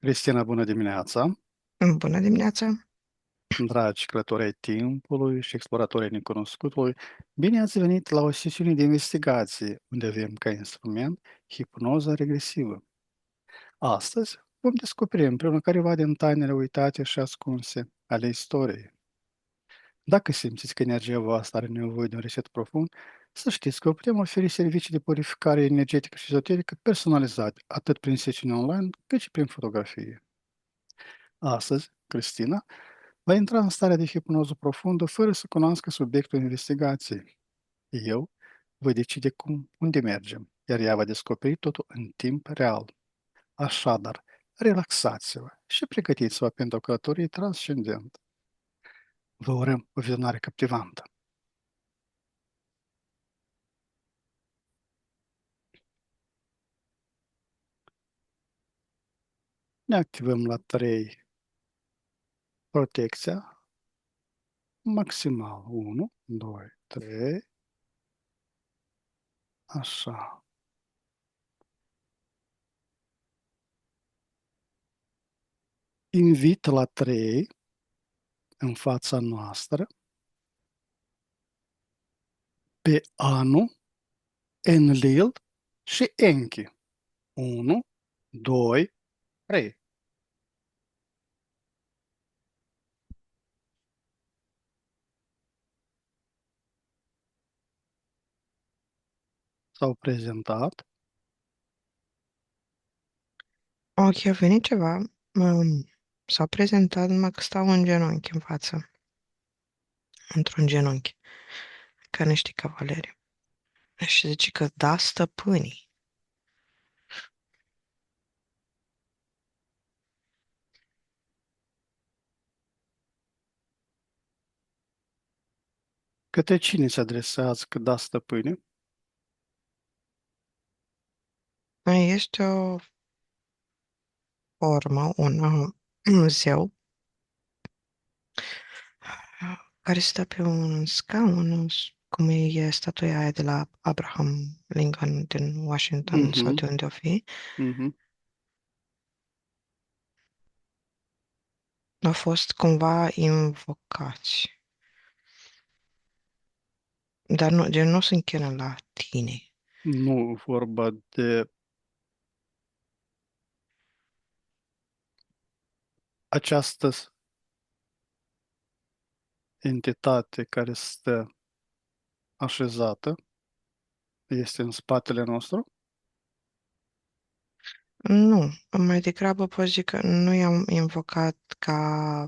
Cristina, bună dimineața! Bună dimineața! Dragi călători ai timpului și exploratori ai necunoscutului, bine ați venit la o sesiune de investigație unde avem ca instrument hipnoza regresivă. Astăzi vom descoperi împreună careva din tainele uitate și ascunse ale istoriei. Dacă simțiți că energia voastră are nevoie de un reset profund, să știți că vă putem oferi servicii de purificare energetică și ezoterică personalizate, atât prin sesiuni online, cât și prin fotografie. Astăzi, Cristina va intra în starea de hipnoză profundă fără să cunoască subiectul investigației. Eu voi decide unde mergem, iar ea va descoperi totul în timp real. Așadar, relaxați-vă și pregătiți-vă pentru o călătorie transcendentă. Vă urăm o vizionare captivantă. Ne activăm la 3 protecția maximal. 1, 2, 3, așa. Invit la 3 în fața noastră pe Anu, Enlil și Enki. 1, 2, 3. S-au prezentat. Ok, a venit ceva. S-a prezentat numai că stau în genunchi în față. Într-un genunchi. Ca niște cavaleri. Și zice că da, stăpânii. Către cine se adresează că da stăpâne? Este o formă, un zeu, care stă pe un scaun, cum e statuia aia de la Abraham Lincoln din Washington sau Mhm, de unde o fi. mhm. Au fost cumva invocați. Dar nu, gen, nu se închină la tine. Nu vorba de această entitate care stă așezată, este în spatele nostru. Nu, mai degrabă pot zic că nu i-am invocat ca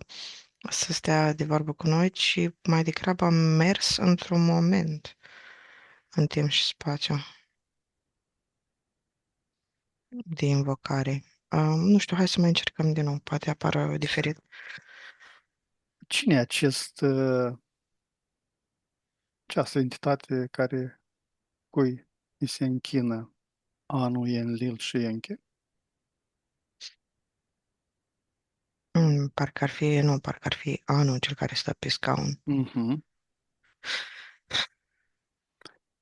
să stea de vorbă cu noi, ci mai degrabă am mers într-un moment în timp și spațiu de invocare. Nu știu, hai să mai încercăm din nou, poate apară diferit. Cine e această entitate cui îi se închină Anu, Enlil și Enki? Parcă ar fi, nu, parcă ar fi anul cel care stă pe scaun. Mhm.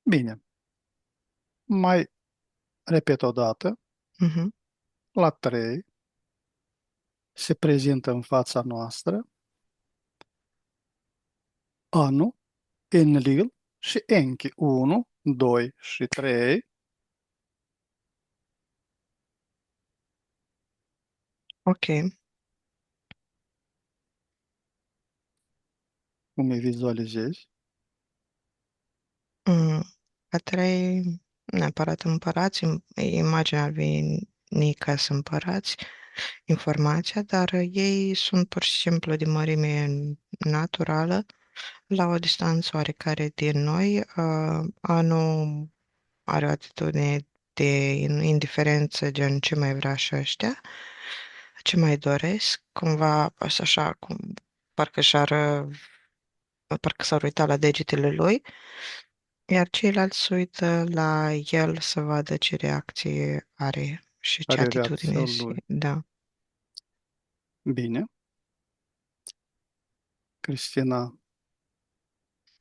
Bine, mai repet o dată. Mhm. La 3 se prezintă în fața noastră Anu, Enlil și Enki. 1, 2 și 3. Ok. Cum îi vizualizezi? Mm, A trei, neapărat împărați, imaginea ar veni ca să împărați informația, dar ei sunt pur și simplu de mărime naturală, la o distanță oarecare din noi. Anul are o atitudine de indiferență, gen ce mai vrea și ăștia, ce mai doresc, cumva așa, parcă și-ar, parcă s-ar uita la degetele lui, iar ceilalți se uită la el să vadă ce reacție are și ce Care reacția atitudine lui? da. Bine, Cristina,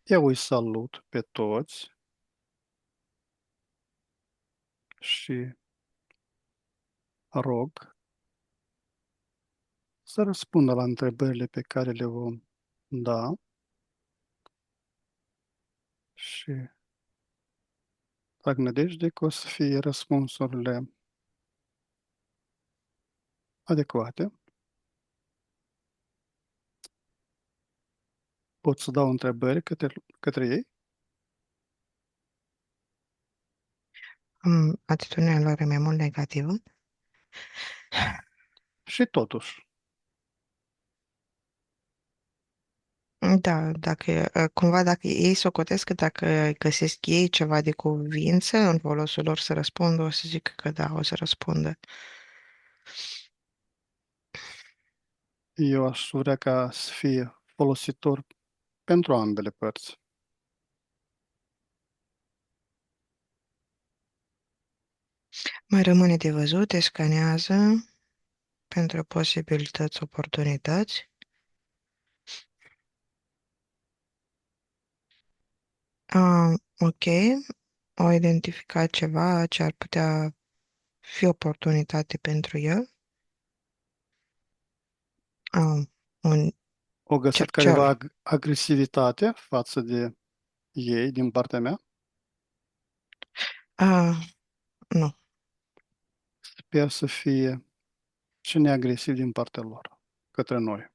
eu îi salut pe toți și rog să răspundă la întrebările pe care le vom da și fac nădejde că o să fie răspunsurile adecvate. Pot să dau întrebări către ei Atitudinea lor e mai mult negativă. și totuși Da, dacă, cumva dacă ei socotesc că dacă găsesc ei ceva de cuvință în folosul lor să răspundă, o să zic că da, o să răspundă. eu aș vrea ca să fie folositor pentru ambele părți. Mai rămâne de văzut, te scanează pentru posibilități, oportunități. Ok, au identificat ceva ce ar putea fi oportunitate pentru el. Un O găsit cercel. careva agresivitate față de ei din partea mea? Ah, nu. Sper să fie și neagresiv din partea lor către noi.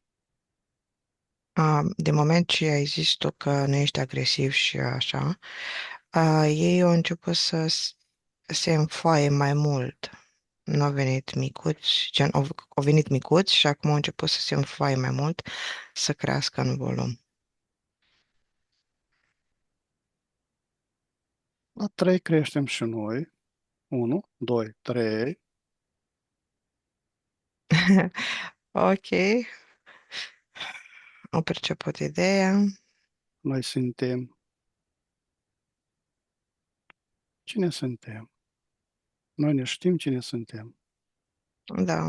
De moment ce ai zis tu că nu ești agresiv și așa, ei au început să se înfoaie mai mult. Nu au venit micuți, gen, au venit micuți și acum au început să se înfoaie mai mult, să crească în volum. La 3 creștem și noi. 1, 2, 3. Ok, au perceput ideea. Noi suntem. Cine suntem? Noi ne știm cine suntem. Da,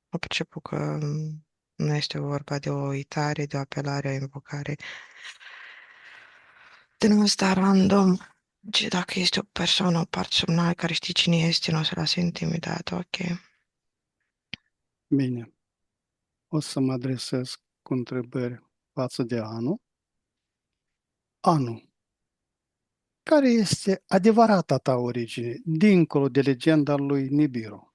au perceput că nu este vorba de o uitare, de o apelare, o invocare. De nu sta random, ci dacă este o persoană, o parte semnală care știe cine este, nu o să lase intimidat, ok. Bine. O să mă adresez cu întrebări față de Anu. Anu, care este adevărata ta origine, dincolo de legenda lui Nibiru?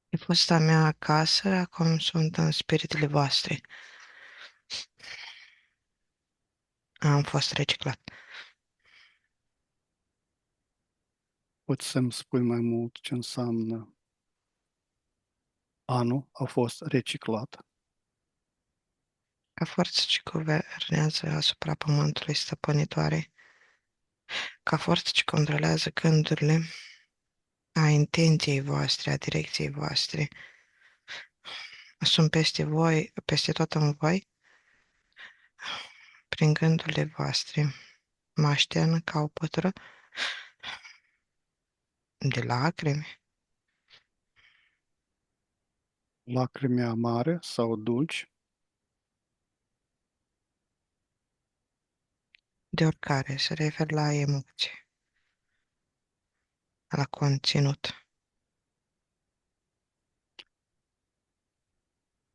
E fost a mea acasă, acum sunt în spiritele voastre. Am fost reciclat. Poți să-mi spui mai mult ce înseamnă Anu a fost reciclat? Ca forță ce guvernează asupra pământului stăpânitoare, ca forță ce controlează gândurile, a intenției voastre, a direcției voastre. Sunt peste voi, peste tot în voi, prin gândurile voastre. Mă aștearnă ca o pătură de lacrimi, Lacrimi amare sau dulci? de oricare, se refer la emoție, la conținut.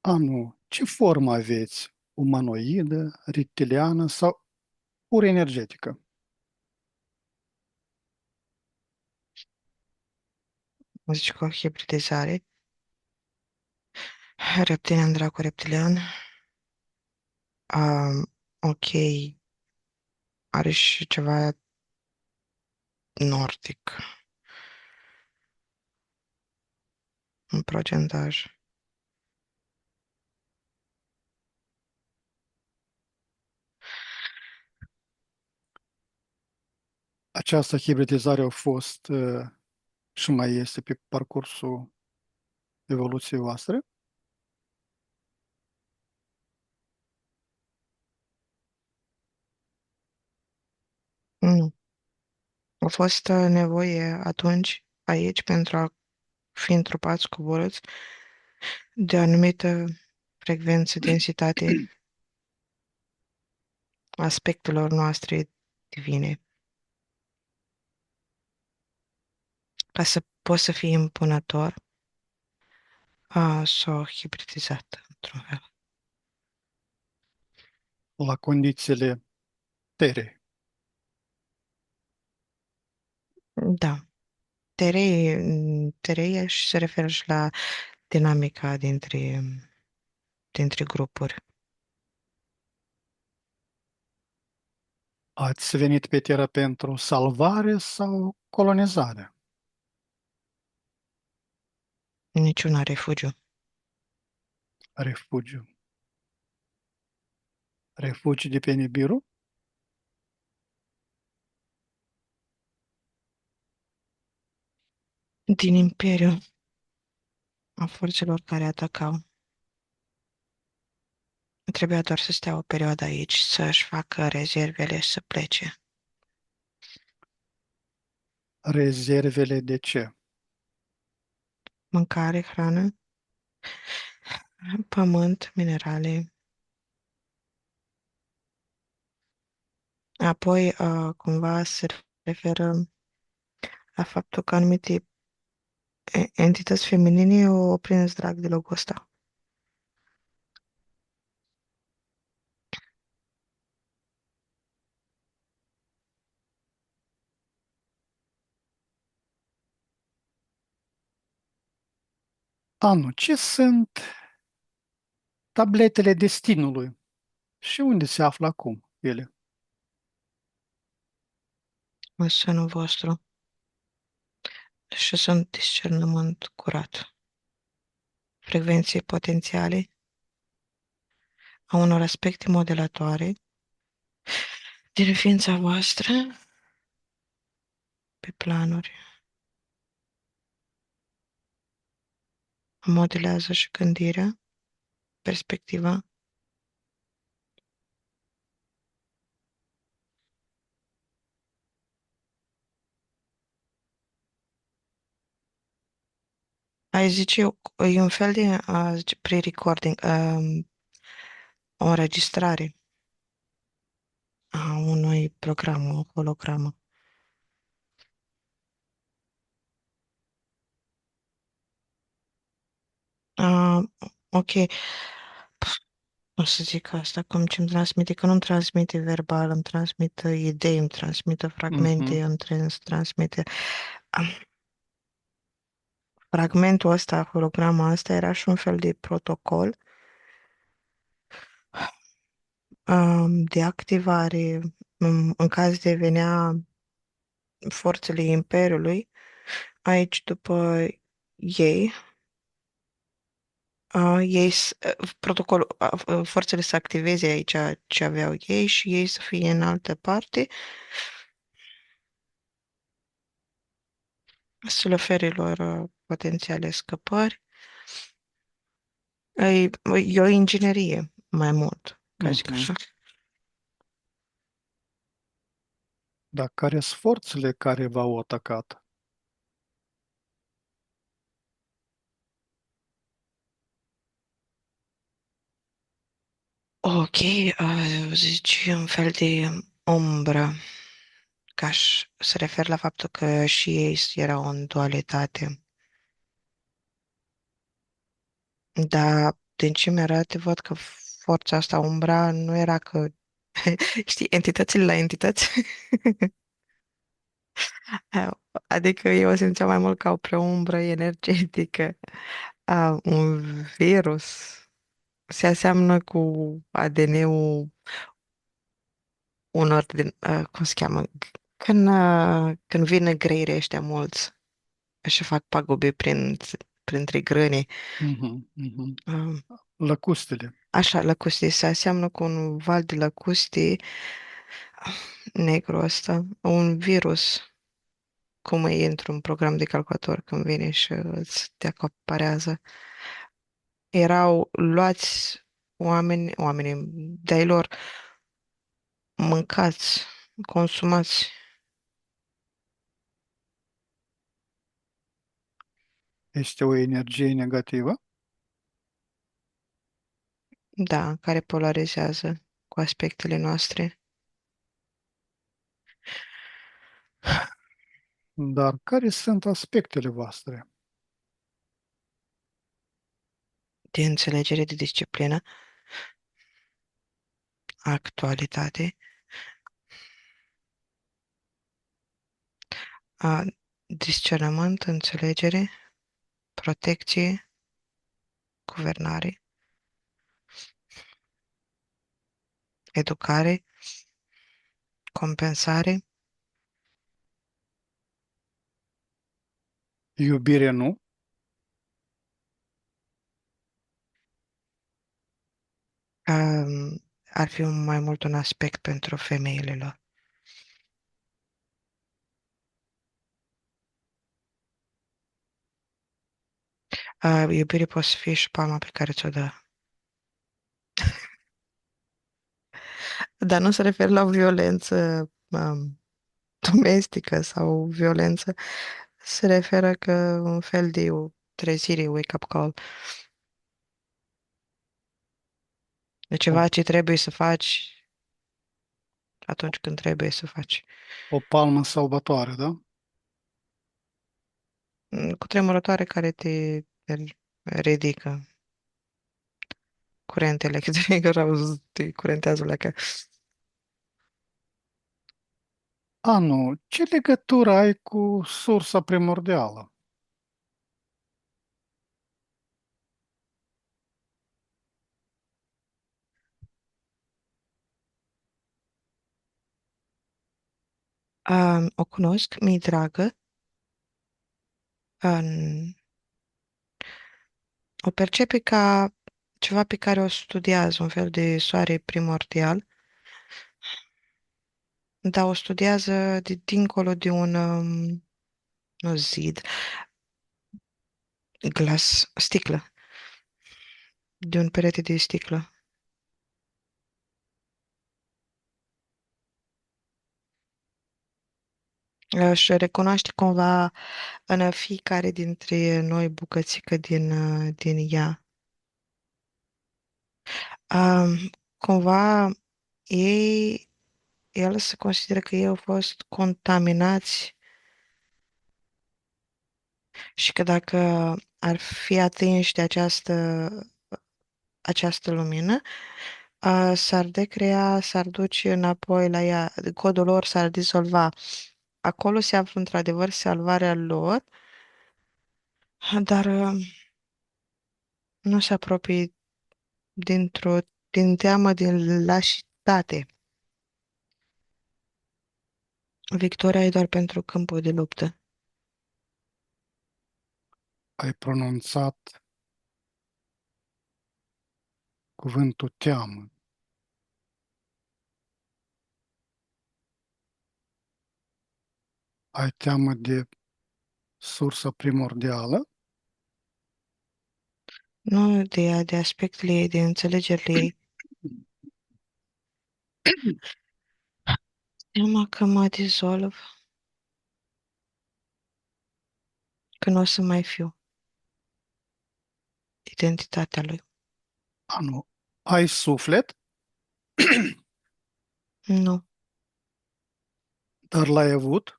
Anu, ce formă aveți? Umanoidă, reptiliană sau pur energetică? Zici că o hibridizare, reptilian, dracu reptilian, ok, are și ceva nordic, un procentaj. Această hibridizare a fost și mai este pe parcursul evoluției voastre? Nu. A fost nevoie atunci, aici, pentru a fi întrupați, coborâți de o anumită frecvență, densitate aspectelor noastre divine. Ca să poți să fii impunător, s-o hibridizat, într-un fel. La condițiile terei. Da. Terei și se referă și la dinamica dintre grupuri. Ați venit pe Terra pentru salvare sau colonizare? Niciuna refugiu. Refugiu. Refugiu de pe Nibiru? Din Imperiu, a forțelor care atacau. Trebuia doar să stea o perioadă aici, să-și facă rezervele și să plece. Rezervele de ce? Mâncare, hrană, pământ, minerale. Apoi, cumva se referă la faptul că anumite entități feminine o prins drag de locul ăsta. Anu, ce sunt tabletele destinului și unde se află acum ele? În sânul vostru și sunt discernământ curat. Frecvențe potențiale a unor aspecte modelatoare din ființa voastră pe planuri. Modelează și gândirea, perspectiva. Ai zice, e un fel de zice, pre-recording, o înregistrare a unui program, o hologramă. Uh, ok, o să zic asta, cum ce îmi transmite, că nu-mi transmite verbal, îmi transmite idei, îmi transmite fragmente, Mhm, transmite... Fragmentul ăsta, holograma asta, era și un fel de protocol de activare în caz de venea forțele Imperiului, aici după ei, protocolul, forțele să activeze aici ce aveau ei și ei să fie în altă parte, să le ofere lor potențiale scăpări. E o inginerie mai mult, ca zic mhm. așa. Dar care sunt forțele care v-au atacat? Ok, zici un fel de umbră, se refer la faptul că și ei erau în dualitate. Dar din ce mi-arată, văd că forța asta, umbra, nu era că, știi, entitățile la entități. Adică eu o simțeam mai mult ca o preumbră energetică, un virus. Se aseamnă cu ADN-ul unor din, cum se cheamă, când vin greire ăștia mulți și fac pagube printre grâne. Mhm, mhm. Uh, Lăcustele. Așa, lăcustii, se aseamnă cu un val de lăcustii negru ăsta, un virus, cum e într-un program de calculator când vine și îți te acaparează. Erau luați oamenii de-ai lor, mâncați, consumați, Este o energie negativă? da, care polarizează cu aspectele noastre. Dar care sunt aspectele voastre? de înțelegere, de disciplină, actualitate, a, discernământ, înțelegere, protecție, guvernare, educare, compensare, Iubire nu? ar fi mai mult un aspect pentru femeile lor. Iubire poate să fie și palma pe care ți-o dă. Dar nu se referă la violență domestică sau violență. Se referă că un fel de o trezire, wake-up call. De O, ceva ce trebuie să faci atunci când trebuie să faci. o palmă salvatoare, da? Cu tremurătoare care te ridică. Curent electric, rău, te curentează la că... A, nu. Ce legătură ai cu sursa primordială? O cunosc, mi-e dragă, o percepe ca ceva pe care o studiază, un fel de soare primordial, dar o studiază de dincolo de un nu zid, glas, sticlă, de un perete de sticlă. Și recunoaște cumva în fiecare dintre noi bucățică din ea. Cumva ei, el se consideră că ei au fost contaminați și că dacă ar fi atinși de această lumină, s-ar decrea, s-ar duce înapoi la ea, codul lor s-ar dizolva. Acolo se află într-adevăr salvarea lor, dar nu se apropie din teamă, din lașitate. Victoria e doar pentru câmpul de luptă. Ai pronunțat cuvântul teamă. Ai teamă de sursa primordială? Nu de aspectele ei, de înțelegerile ei. Teama că mă dizolv, că nu o să mai fiu identitatea lui. A, nu. Ai suflet, Nu, dar l-ai avut?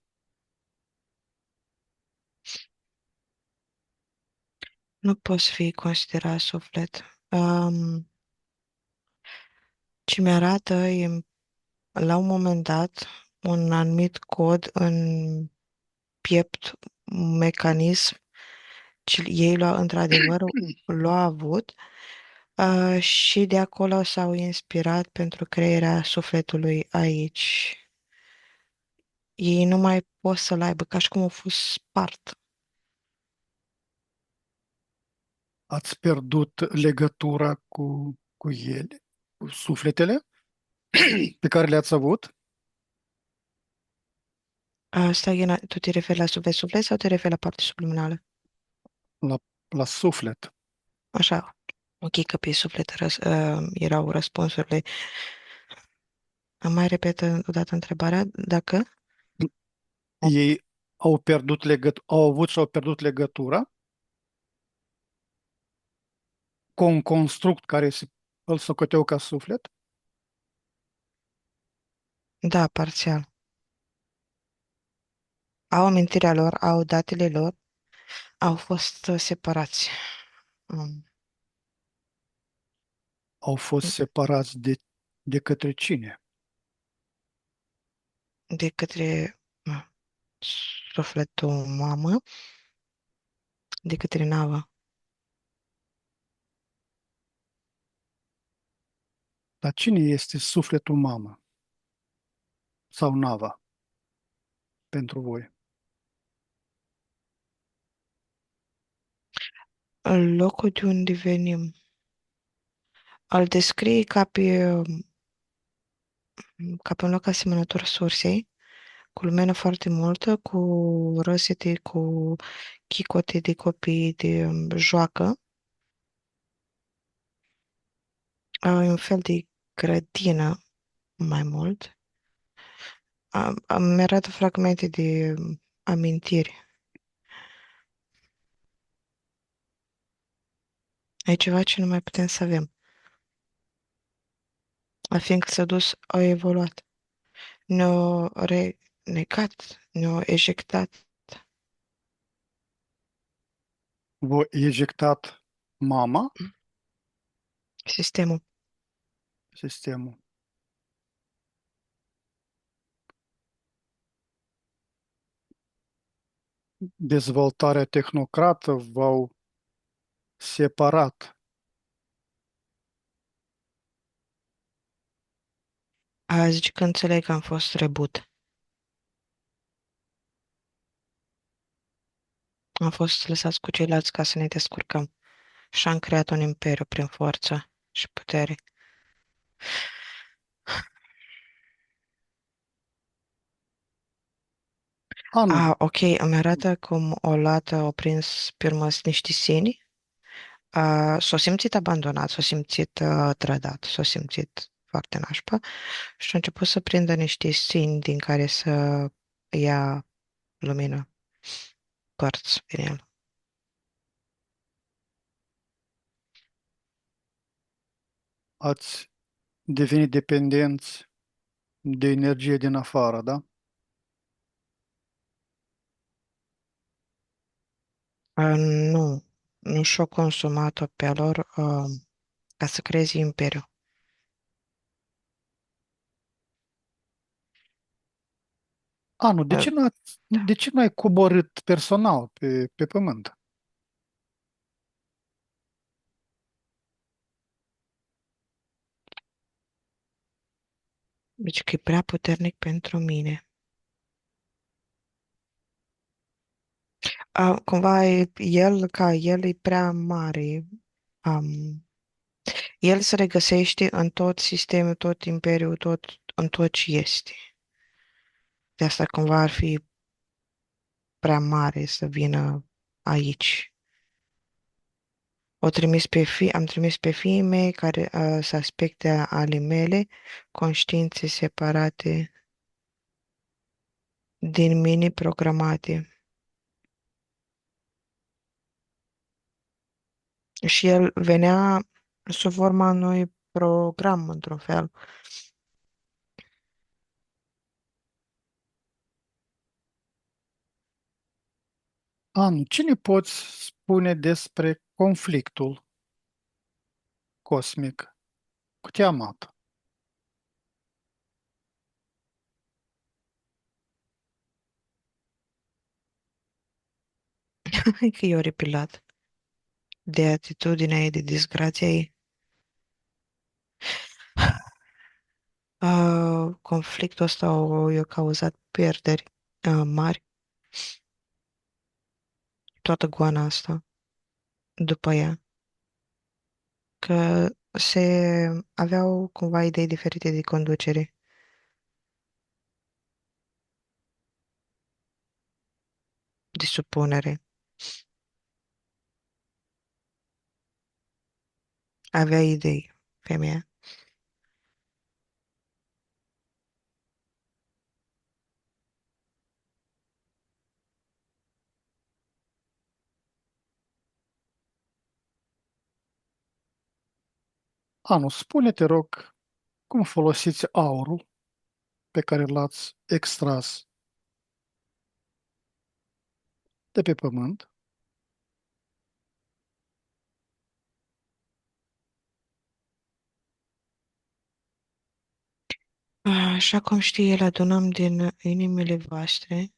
nu poți fi considerat suflet. Ce mi-arată e, la un moment dat, un anumit cod în piept, un mecanism, ce ei într-adevăr l-au avut și de acolo s-au inspirat pentru crearea sufletului aici. Ei nu mai pot să-l aibă, ca și cum au fost spart. Ați pierdut legătura cu ele, cu sufletele pe care le-ați avut? Asta, Ghena, tu te referi la suflet sau te referi la partea subliminală? La, la suflet. Așa, ok, că pe suflet erau răspunsurile. Am mai repetă odată întrebarea, dacă? Ei au pierdut au avut și au pierdut legătura cu un construct care îl socoteau ca suflet? Da, parțial. au amintirea lor, au datele lor, au fost separați. Um, Au fost separați de către cine? de către sufletul mamă, de către navă. Dar cine este sufletul mamă sau nava pentru voi? Locul de unde venim. Îl descrie ca pe un loc asemănător sursei, cu lumină foarte multă, cu răsete, cu chicote de copii de joacă. Un fel de grădină mai mult. Mi-arată fragmente de amintiri. E ceva ce nu mai putem să avem. Fiindcă s-a dus, au evoluat. Ne-au renegat, ne-au ejectat V-a ejectat mama, sistemul. sistemul. Dezvoltarea tehnocrată v-au separat Zice că înțeleg că am fost reboot. Am fost lăsați cu ceilalți ca să ne descurcăm. Și am creat un imperiu prin forță și putere. anul. Ok, îmi arată cum o lată au prins pe urmă niște sini. S-a simțit abandonat, s-a simțit trădat, s-a simțit foarte nașpa și a început să prindă niște sini din care să ia lumină, părți din el. Ați devenit dependenți de energie din afară, da? Nu, nu și-au consumat-o pe a lor ca să creeze imperiu. Anu, Uh, de ce nu ai coborât personal pe pământ? deci că e prea puternic pentru mine. Cumva el e prea mare. Um, El se regăsește în tot sistemul, tot imperiul, în tot ce este. De asta cumva ar fi prea mare să vină aici. Am trimis pe fiii mei care sunt aspecte ale mele, conștiințe separate din mine programate. Și el venea sub forma unui program, într-un fel. Anu, ce ne poți spune despre conflictul cosmic cu Tiamat? Hai că e oripilat de atitudinea ei, de disgrația ei. Conflictul ăsta i-a cauzat pierderi mari, toată goana asta, după ea, că se aveau cumva idei diferite de conducere, de supunere. Avea idei, femeia. Anu, spune, te rog, cum folosiți aurul pe care l-ați extras de pe pământ, Așa cum știi, îl adunăm din inimile voastre,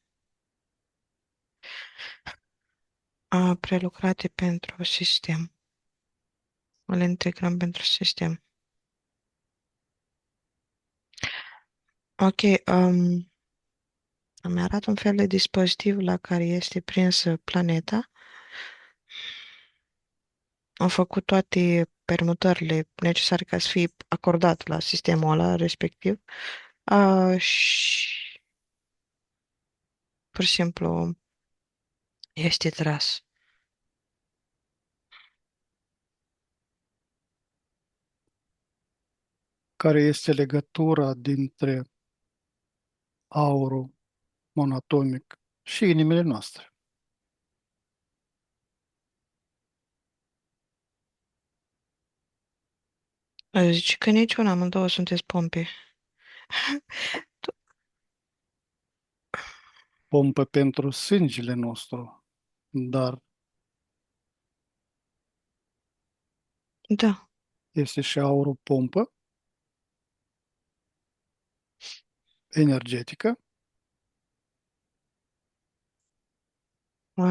prelucrate pentru sistem. Le integrăm pentru sistem. Ok, îmi arată un fel de dispozitiv la care este prinsă planeta. Am făcut toate permutările necesare ca să fie acordat la sistemul ăla respectiv. Și pur și simplu este tras. care este legătura dintre aurul monatomic și inimile noastre. Zice că niciuna, amândouă sunteți pompe. Pompă pentru sângele nostru, dar Da, este și aurul pompă energetică.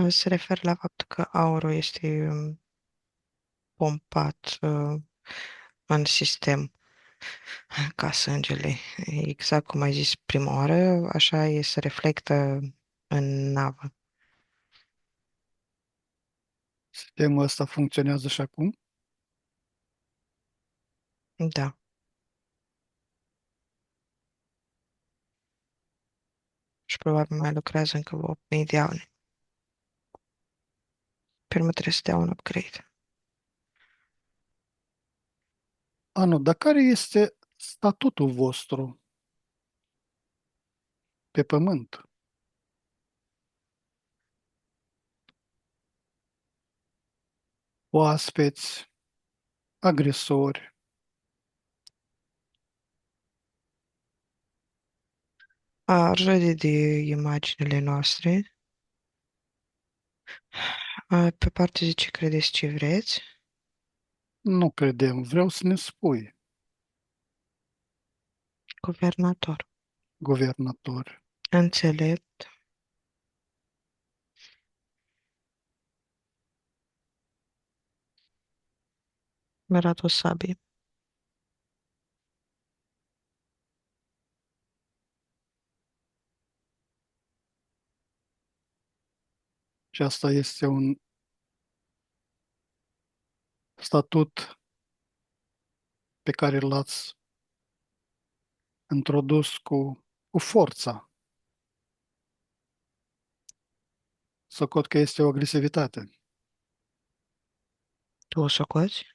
se refer la faptul că aurul este pompat în sistem ca sângele. Exact cum ai zis prima oară, așa se reflectă în navă. Sistemul ăsta funcționează și acum. Da. Și probabil mai lucrează încă 8.000 de ani. Pe urmă trebuie să dea un upgrade. Nu, dar care este statutul vostru pe pământ? Oaspeți, agresori, Râde de imaginile noastre. Pe parte zice, credeți ce vreți. nu credem, vreau să ne spui, Guvernator. guvernatori. Înțelept. Mi arată o sabie. Și asta este un statut pe care l-ați introdus cu forța. Socot că este o agresivitate. Tu o socoți?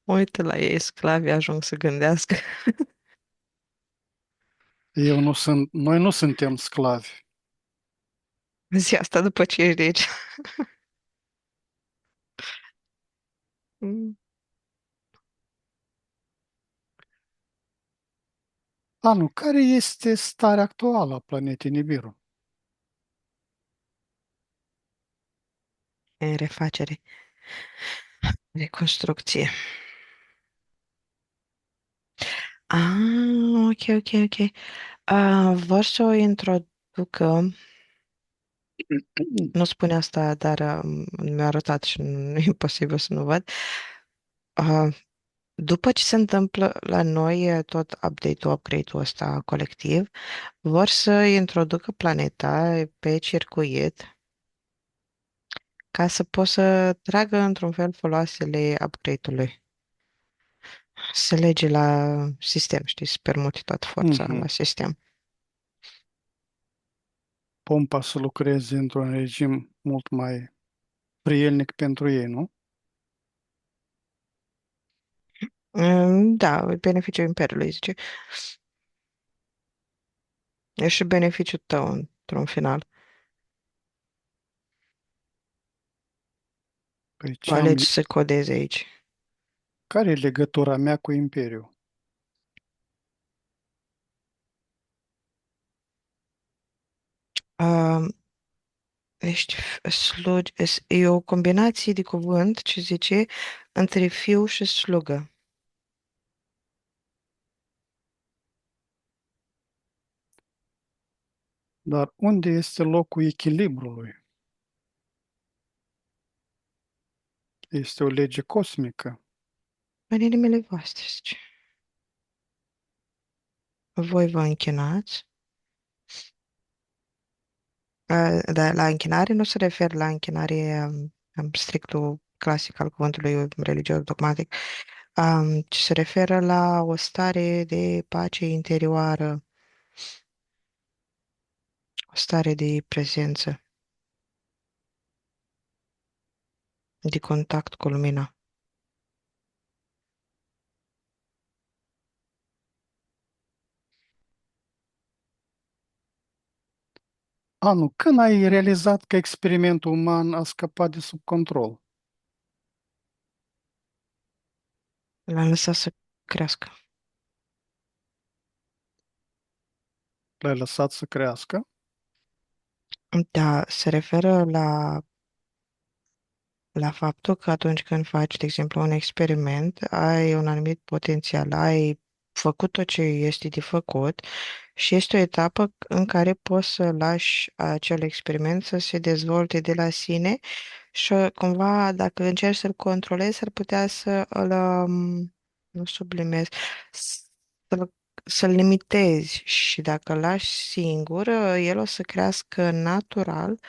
Uite la ei, sclavii ajung să gândească. Noi nu suntem sclavi. Zi asta după ce ești de aici. Mm. Nu, care este starea actuală a planetei Nibiru? E refacere. Reconstrucție. Ok, ok, ok. Vor să o introducă, nu spune asta, dar mi-a arătat și nu e posibil să nu văd. Ah, După ce se întâmplă la noi tot update-ul, upgrade-ul ăsta colectiv, vor să introducă planeta pe circuit ca să poată să tragă într-un fel foloasele upgrade-ului. Să lege la sistem, știi, să permute toată forța la Mhm. sistem. Pompa să lucreze într-un regim mult mai prielnic pentru ei, nu? Da, e beneficiul Imperiului, zice. E și beneficiul tău, într-un final. Păi Tu alegi să codezi aici. Care e legătura mea cu Imperiul? Uh, e o combinație de cuvânt ce zice între fiu și slugă. Dar unde este locul echilibrului? Este o lege cosmică. În inimile voastre, zice. Voi vă închinați. Dar la închinare nu se referă la închinare în strictul clasic al cuvântului religios dogmatic, ci se referă la o stare de pace interioară, o stare de prezență, de contact cu lumina. Anu, când ai realizat că experimentul uman a scăpat de sub control? L-a lăsat să crească. L-ai lăsat să crească? Da, se referă la faptul că atunci când faci, de exemplu, un experiment, ai un anumit potențial, ai făcut tot ce este de făcut și este o etapă în care poți să lași acel experiment să se dezvolte de la sine și cumva, dacă încerci să-l controlezi, ar putea să îl, nu sublimezi, să-l, să-l limitezi și dacă îl lași singur, el o să crească natural.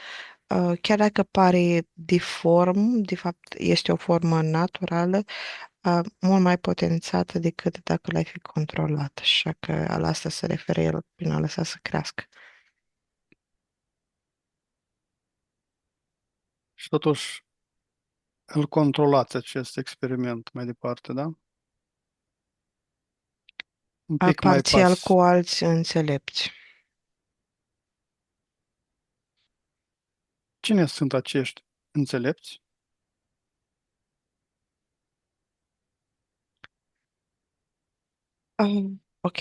Chiar dacă pare deform, de fapt este o formă naturală, mult mai potențată decât dacă l-ai fi controlat. Așa că la asta se referă el prin a lăsa să crească. Și totuși îl controlați acest experiment mai departe, da? Un pic mai Parțial pas. cu alți înțelepți. Cine sunt acești înțelepți? Ok,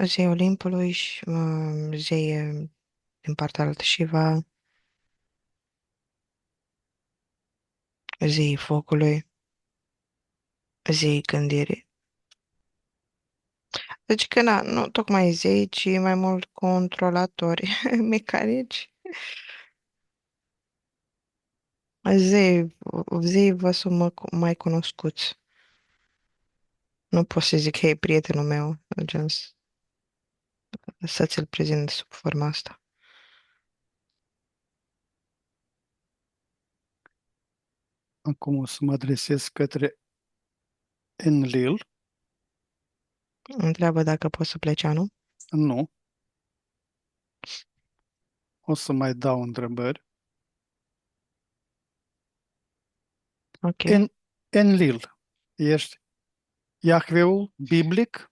zei Olimpului și zei din partea altă Shiva, zei focului, zei gândirii. Deci că na, nu tocmai zei, ci mai mult controlatori mecanici. Zei, zei vă sunt mai cunoscuți. Nu pot să zic, hei, prietenul meu, gen, să ți-l prezint sub forma asta. Acum o să mă adresez către Enlil. Întreabă dacă pot să plece anul. Nu. O să mai dau întrebări. Ok. Enlil. Ești Iahveul biblic?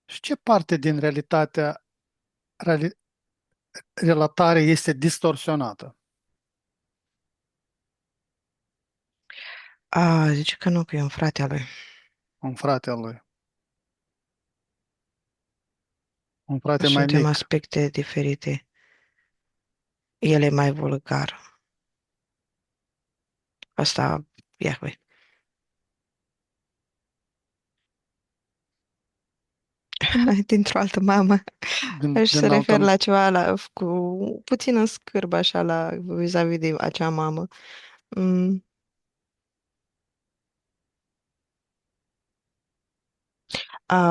Și ce parte din reali- relatare este distorsionată? Zice că nu, că e un frate al lui. Un frate al lui. Un frate mai Suntem mic. aspecte diferite. El e mai vulgar. Asta, Iahve. Dintr-o altă mamă. Aș se Din refer altă, la ceva cu puțin în scârb, așa, vis-a-vis de acea mamă. Mm.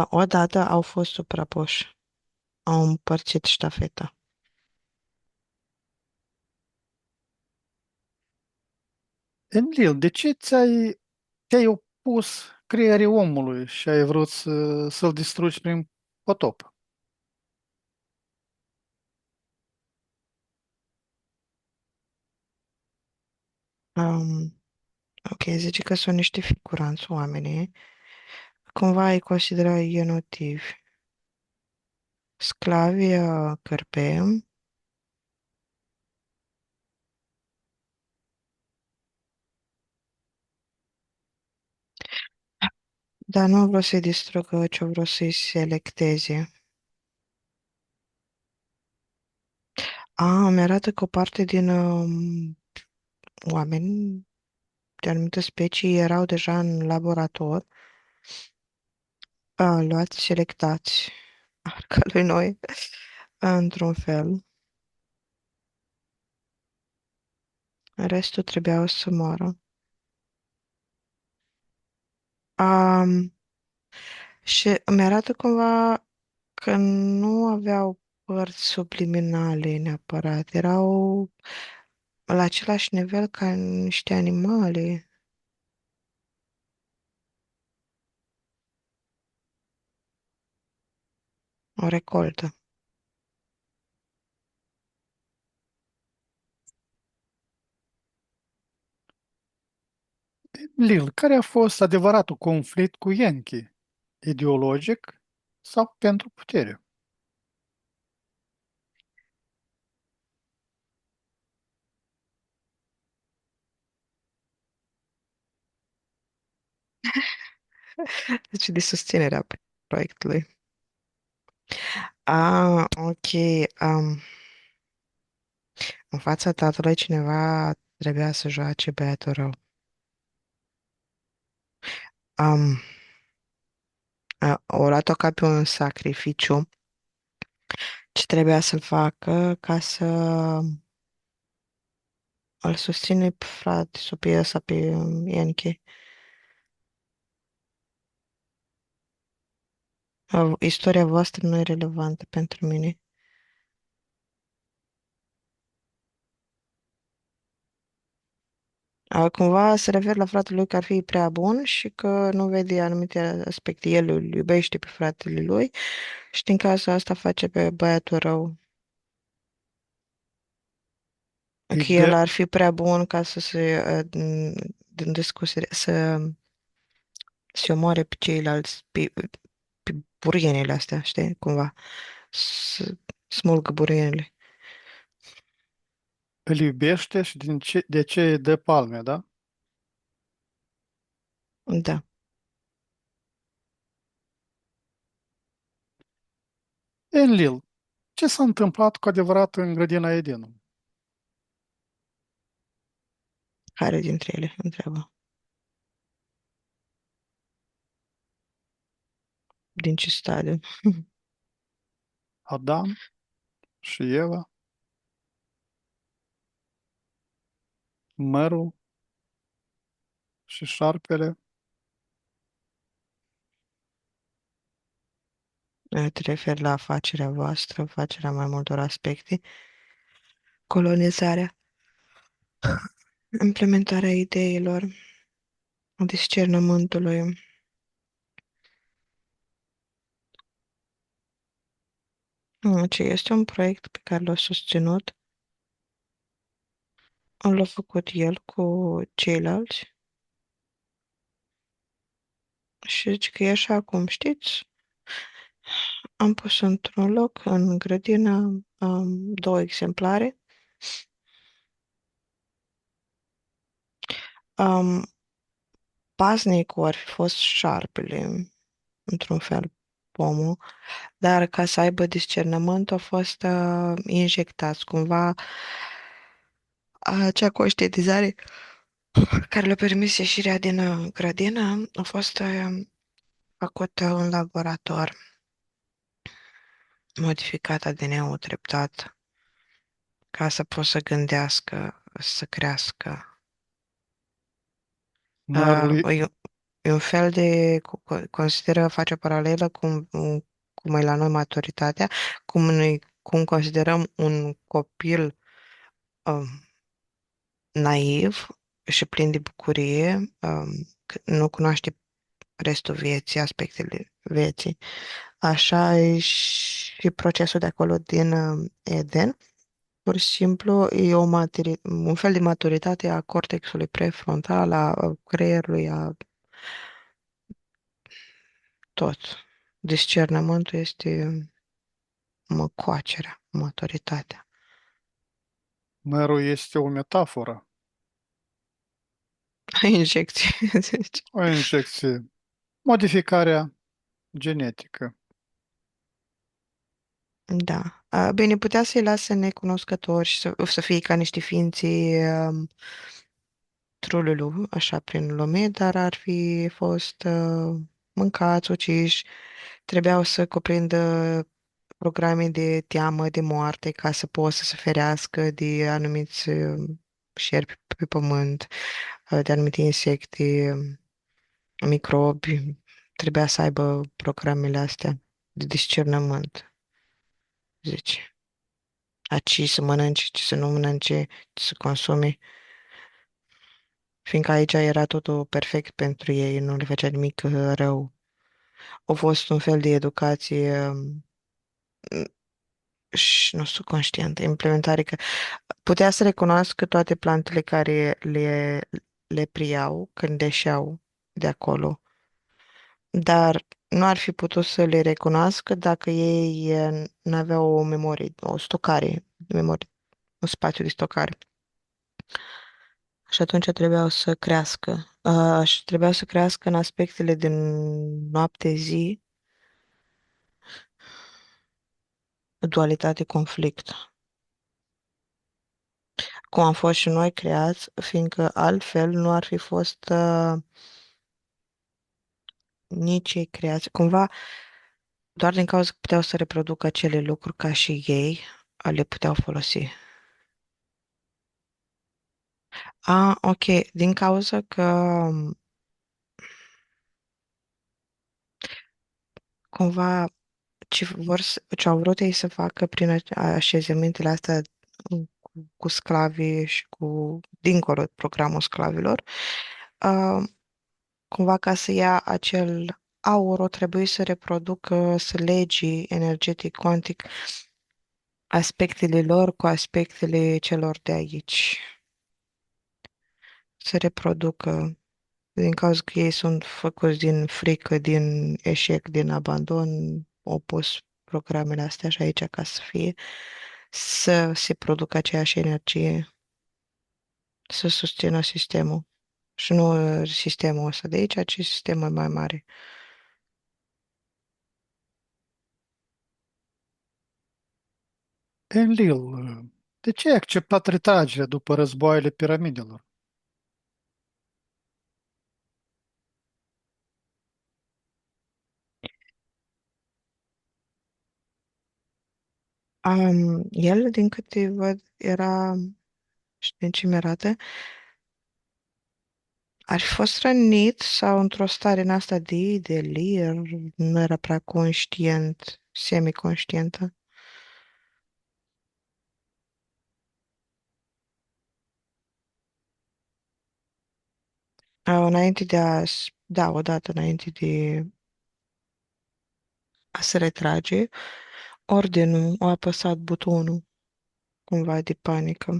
Odată au fost suprapuși. Au împărțit ștafeta. Enlil, de ce te-ai opus creierii omului și ai vrut să-l distrugi prin potop? Um, ok, zice că sunt niște figuranți oamenii. Cumva îi considera enotivi. Sclavi cărpe. Dar nu vreau să-i distrugă ce vreau să-i selecteze. Mi-arată că o parte din oameni de anumite specii erau deja în laborator, luați, selectați, ca lui noi, într-un fel. Restul trebuiau să moară. Um, și mi-arată cumva că nu aveau părți subliminale neapărat. Erau la același nivel ca niște animale, o recoltă. Lil, care a fost adevăratul conflict cu Yankee? Ideologic sau pentru putere? Deci de susținerea proiectului. Ok. Um, în fața tatălui cineva trebuia să joace băiatul rău. Um, o luat-o ca pe un sacrificiu ce trebuia să-l facă ca să îl susține pe frate sau pe ăsta, pe Ianche. Istoria voastră nu e relevantă pentru mine. Cumva se referă la fratele lui că ar fi prea bun și că nu vede anumite aspecte. El îl iubește pe fratele lui și din cauza asta face pe băiatul rău. Că el Ide- ar fi prea bun ca să se din discuție, să omoare pe ceilalți, pe burienile astea, știi, cumva. Să smulgă burienile. Îl iubește și de ce îi dă palme, da? Da. Enlil, ce s-a întâmplat cu adevărat în grădina Edenului? Care dintre ele? Întreabă. Din ce stadiu? Adam și Eva, mărul și șarpele? Te referi la afacerea voastră, afacerea mai multor aspecte, colonizarea, implementarea ideilor, discernământului. Ce este un proiect pe care l-a susținut, l-a făcut el cu ceilalți și zice că e așa cum știți. Am pus într-un loc, în grădină, două exemplare. Um, Paznicul ar fi fost șarpele, într-un fel, pomul, dar ca să aibă discernământ au fost injectați cumva acea conștientizare care le-a permis ieșirea din grădină a fost făcută în laborator, modificat ADN-ul treptat ca să poată să gândească, să crească. Mărul, E un fel de, consideră, face o paralelă cum e la noi maturitatea, cum considerăm un copil um, naiv și plin de bucurie, că nu cunoaște restul vieții, aspectele vieții. Așa e și procesul de acolo din Eden. Pur și simplu e un fel de maturitate a cortexului prefrontal, a creierului, a tot. Discernământul este coacerea, maturitatea. mărul este o metaforă, Injecție, zici. o injecție. Modificarea genetică. Da. Bine, putea să-i lase necunoscători și să fie ca niște ființe trululu, așa, prin lume, dar ar fi fost mâncați, uciși, trebuiau să cuprindă programe de teamă, de moarte, ca să poată să se ferească de anumiți șerpi pe pământ, de anumite insecte, microbi. Trebuia să aibă programele astea de discernământ, zice. A ce să mănânce, ce să nu mănânce, ce să consume. Fiindcă aici era totul perfect pentru ei, nu le făcea nimic rău. A fost un fel de educație și nu sunt conștientă, implementare că putea să recunoască toate plantele care le priau când deșeau de acolo, dar nu ar fi putut să le recunoască dacă ei nu aveau o memorie, o stocare, memorie, un spațiu de stocare. Și atunci trebuiau să crească. Și trebuiau să crească în aspectele din noapte-zi, dualitate-conflict. Cum am fost și noi creați, fiindcă altfel nu ar fi fost nici ei creați. Cumva, doar din cauza că puteau să reproducă acele lucruri ca și ei, le puteau folosi. Ok, din cauza că cumva ce au vrut ei să facă prin așezămintele astea cu sclavii și cu dincolo de programul sclavilor, uh, cumva ca să ia acel aur, o trebuie să reproducă, să legi energetic, cuantic, aspectele lor cu aspectele celor de aici. Să reproducă, din cauza că ei sunt făcuți din frică, din eșec, din abandon, au pus programele astea și aici ca să fie, să se producă aceeași energie, să susțină sistemul. Și nu sistemul ăsta de aici, ci sistemul mai mare. Enlil, de ce ai acceptat retragerea după războaiele piramidelor? El, din câte văd, era, și din ce mi-arată, ar fi fost rănit sau într-o stare în asta de delir, nu era prea conștient, semi-conștientă. Înainte de a, da, odată înainte de a se retrage, ordinul a apăsat butonul cumva de panică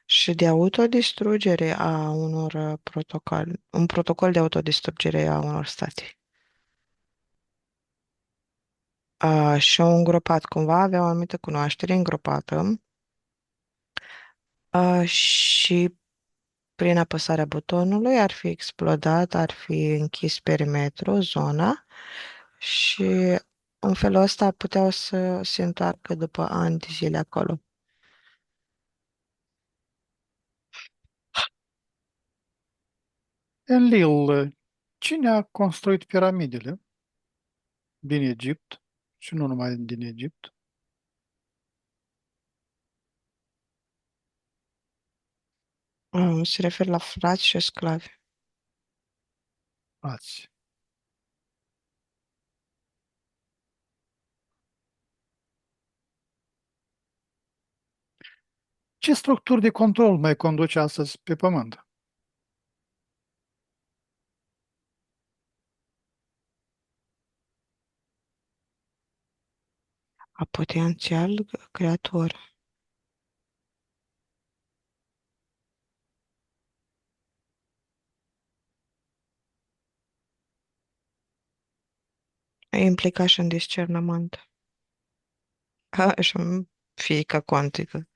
și de autodistrugere a unor protocol, un protocol de autodistrugere a unor state. Și-au îngropat cumva, aveau o anumită cunoaștere îngropată și prin apăsarea butonului ar fi explodat, ar fi închis perimetrul, zona și în felul ăsta puteau să se întoarcă după ani de zile acolo. Enlil, cine a construit piramidele din Egipt și nu numai din Egipt? Se refer la frați și sclavi. Ați. Ce structuri de control mai conduce astăzi pe Pământ? A potențial creator. E implicat și în discernământ. Și în fizica cuantică,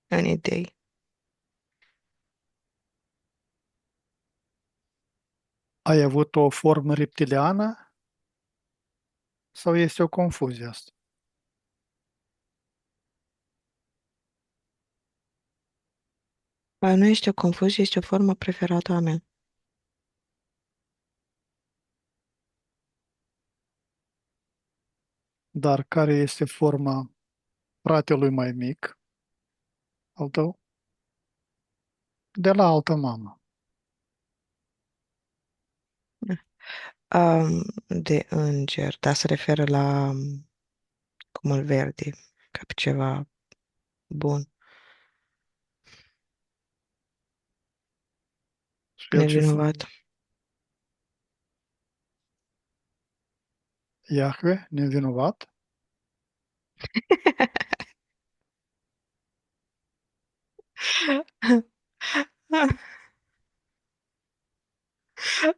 în idei. Ai avut o formă reptiliană sau este o confuzie asta? Nu este o confuzie, este o formă preferată a mea. Dar care este forma fratelui mai mic al tău? De la altă mamă. De înger, dar se referă la cum îl verde, ca pe ceva bun, Și el ce nevinovat. Iahve, nevinovat?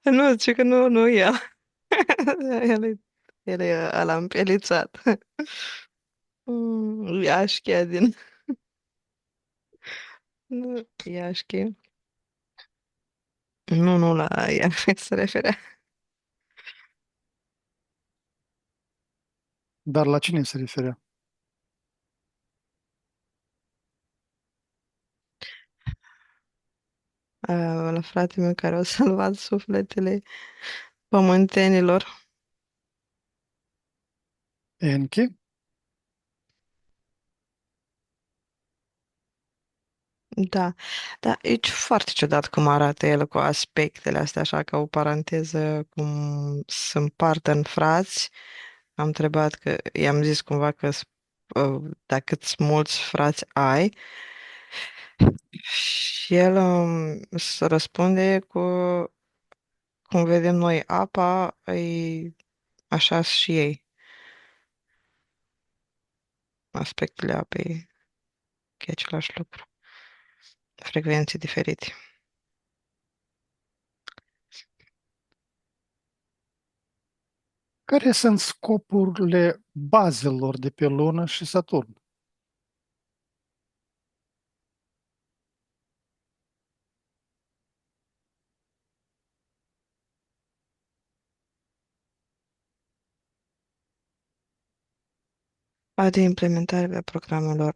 Nu, zice că nu el. El e ăla împielițat. Iașchia din... Nu, Iașchi. Nu la ea se referea. Dar la cine se referea? La fratele meu care a salvat sufletele pământenilor. Enki? Da, da, e foarte ciudat cum arată el cu aspectele astea, așa ca o paranteză, cum se împartă în frați. Am întrebat că, i-am zis cumva că dacă îți mulți frați ai, și el se răspunde cu cum vedem noi apa, e așa și ei, aspectele apei, că e același lucru, frecvențe diferite. Care sunt scopurile bazelor de pe Lună și Saturn? De implementarea programelor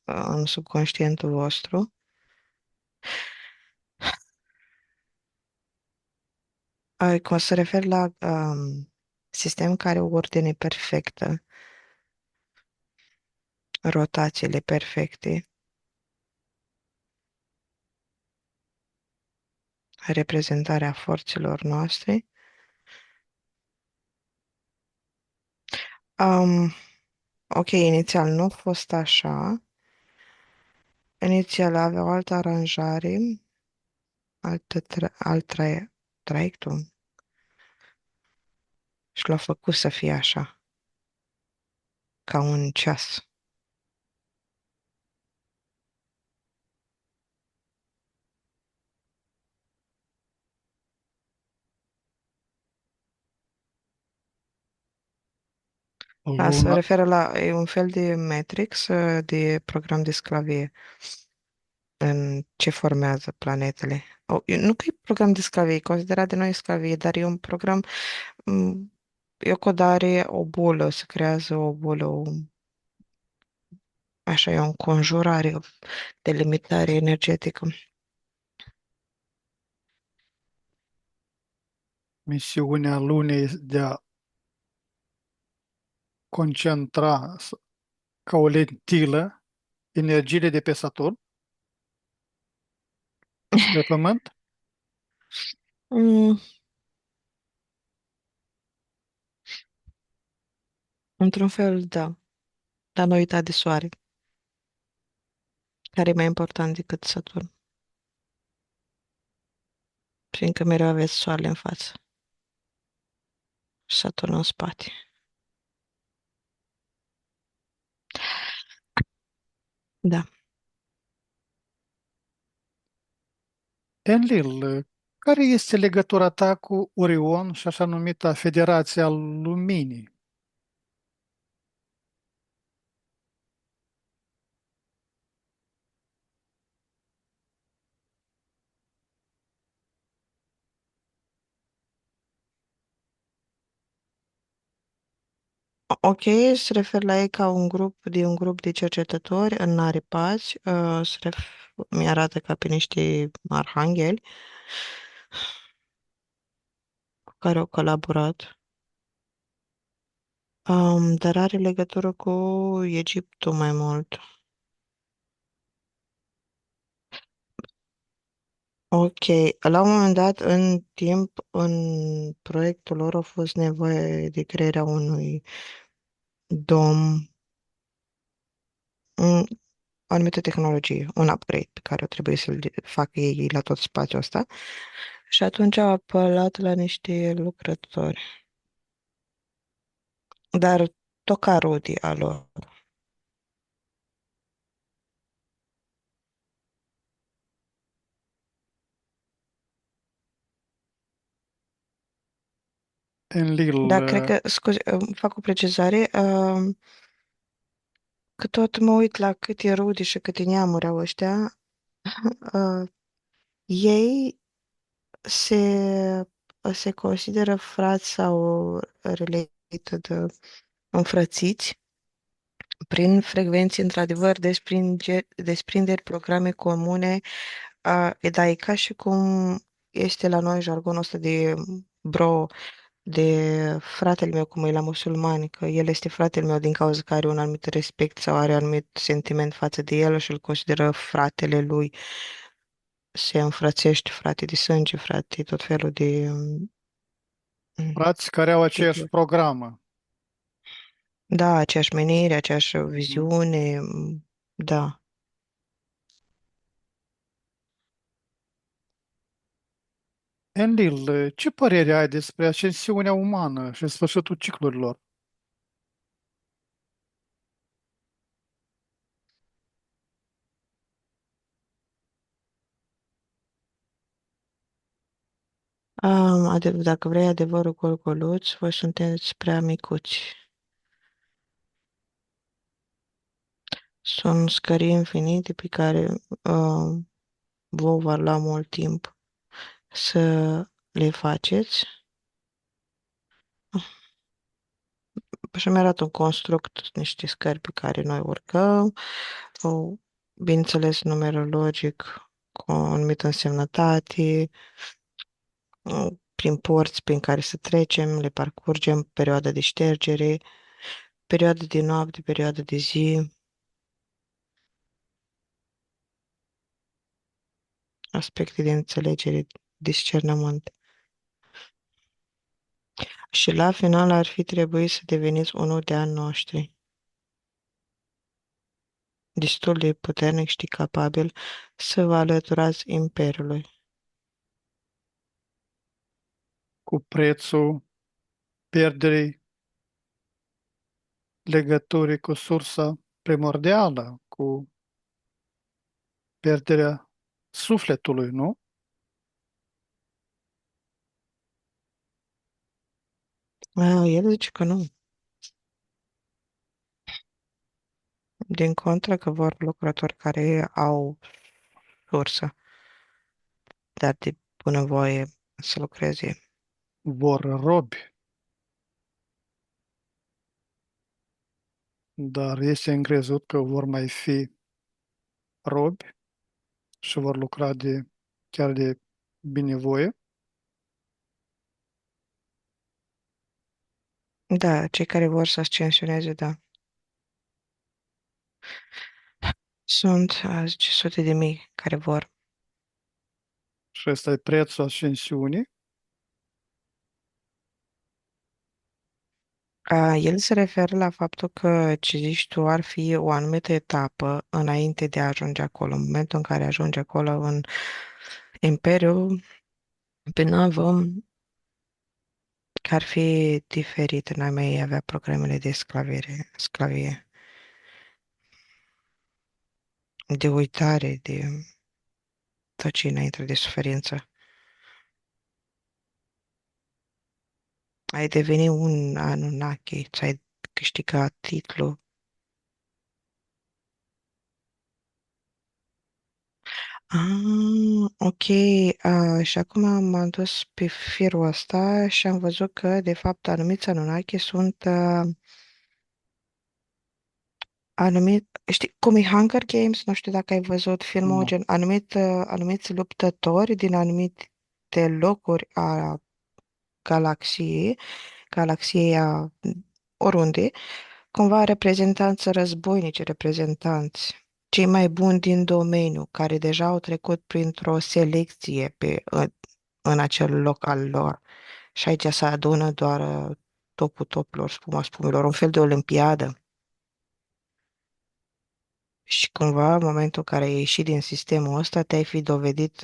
în subconștientul vostru, cum se refer la sistem care o ordine perfectă, rotațiile perfecte, reprezentarea forțelor noastre. Um, ok, inițial nu a fost așa. Inițial avea o altă aranjare, traiectul și l-a făcut să fie așa, ca un ceas. Se Luna, referă la e un fel de Matrix, de program de sclavie în ce formează planetele. Nu că e program de sclavie, e considerat de noi sclavie, dar e un program, e o codare, o bulă, se creează o bulă, așa e o înconjurare, o delimitare energetică. misiunea Lunei de a concentra ca o lentilă energiile de pe Saturn spre Pământ? Mm, într-un fel, da, dar nu uita de soare, care e mai important decât Saturn, fiindcă mereu aveți soarele în față și Saturn în spate. Da. Enlil, care este legătura ta cu Orion și așa numita Federația Luminii? Ok, se refer la ei ca un grup de cercetători înaripați, mi-arată ca pe niște arhangheli cu care au colaborat. Dar are legătură cu Egiptul mai mult. Ok, la un moment dat, în timp, în proiectul lor a fost nevoie de crearea unui dom, un, o anumită tehnologie, un upgrade pe care o trebuie să-l facă ei la tot spațiul ăsta. Și atunci au apelat la niște lucrători. Dar toca Rudy a lor. Enlil, Dar cred că, scuze, fac o precizare, că tot mă uit la câte rude și câte neamuri au ăștia, uh, ei se, se consideră frați sau related, înfrățiți prin frecvenții, într-adevăr, desprinderi programe comune, da, e ca și cum este la noi jargonul ăsta de bro, de fratele meu, cum e la musulmani, că el este fratele meu din cauza că are un anumit respect sau are un anumit sentiment față de el și îl consideră fratele lui. Se înfrățește frate de sânge, frate, tot felul de frați care au aceeași titluri. programă. Da, aceeași menire, aceeași Mhm. viziune, da. Enlil, ce părere ai despre ascensiunea umană și sfârșitul ciclurilor? Dacă vrei adevărul golgoluț, voi sunteți prea micuți. Sunt scării infinite pe care vă va lua mult timp să le faceți. Și mi arată un construct, niște scări pe care noi urcăm, o, bineînțeles numerologic, cu o anumită însemnătate, prin porți prin care să trecem, le parcurgem, perioada de ștergere, perioada de noapte, perioada de zi, aspecte de înțelegere, discernământ. Și la final ar fi trebuit să deveniți unul de ani noștri, destul de puternic și capabil să vă alăturați Imperiului. Cu prețul pierderii legăturii cu sursa primordială, cu pierderea sufletului, nu? El zice că nu. Din contră că vor lucrători care au sursă, dar de bunăvoie să lucreze. Vor robi, dar este încrezut că vor mai fi robi și vor lucra chiar de binevoie. Da, cei care vor să ascensioneze, da. Sunt, zice, sute de mii care vor. Și ăsta e prețul ascensiunii. El se referă la faptul că ce zici tu ar fi o anumită etapă înainte de a ajunge acolo. În momentul în care ajunge acolo în Imperiu, pe navă, că ar fi diferit, n-ai mai avea programele de sclavie, de uitare, de tot ce e înainte de suferință. Ai deveni un Anunnaki, ți-ai câștigat titlul. Ok. Și acum m-am dus pe firul ăsta și am văzut că, de fapt, anumiți Anunnaki sunt știi, cum e Hunger Games, nu știu dacă ai văzut filmul, Nu. gen anumiți luptători din anumite locuri a galaxiei oriunde, cumva reprezentanți războinici, reprezentanți cei mai buni din domeniu, care deja au trecut printr-o selecție în acel loc al lor. Și aici se adună doar topul topilor, spuma spumilor, un fel de olimpiadă. Și cumva, în momentul în care ai ieșit din sistemul ăsta, te-ai fi dovedit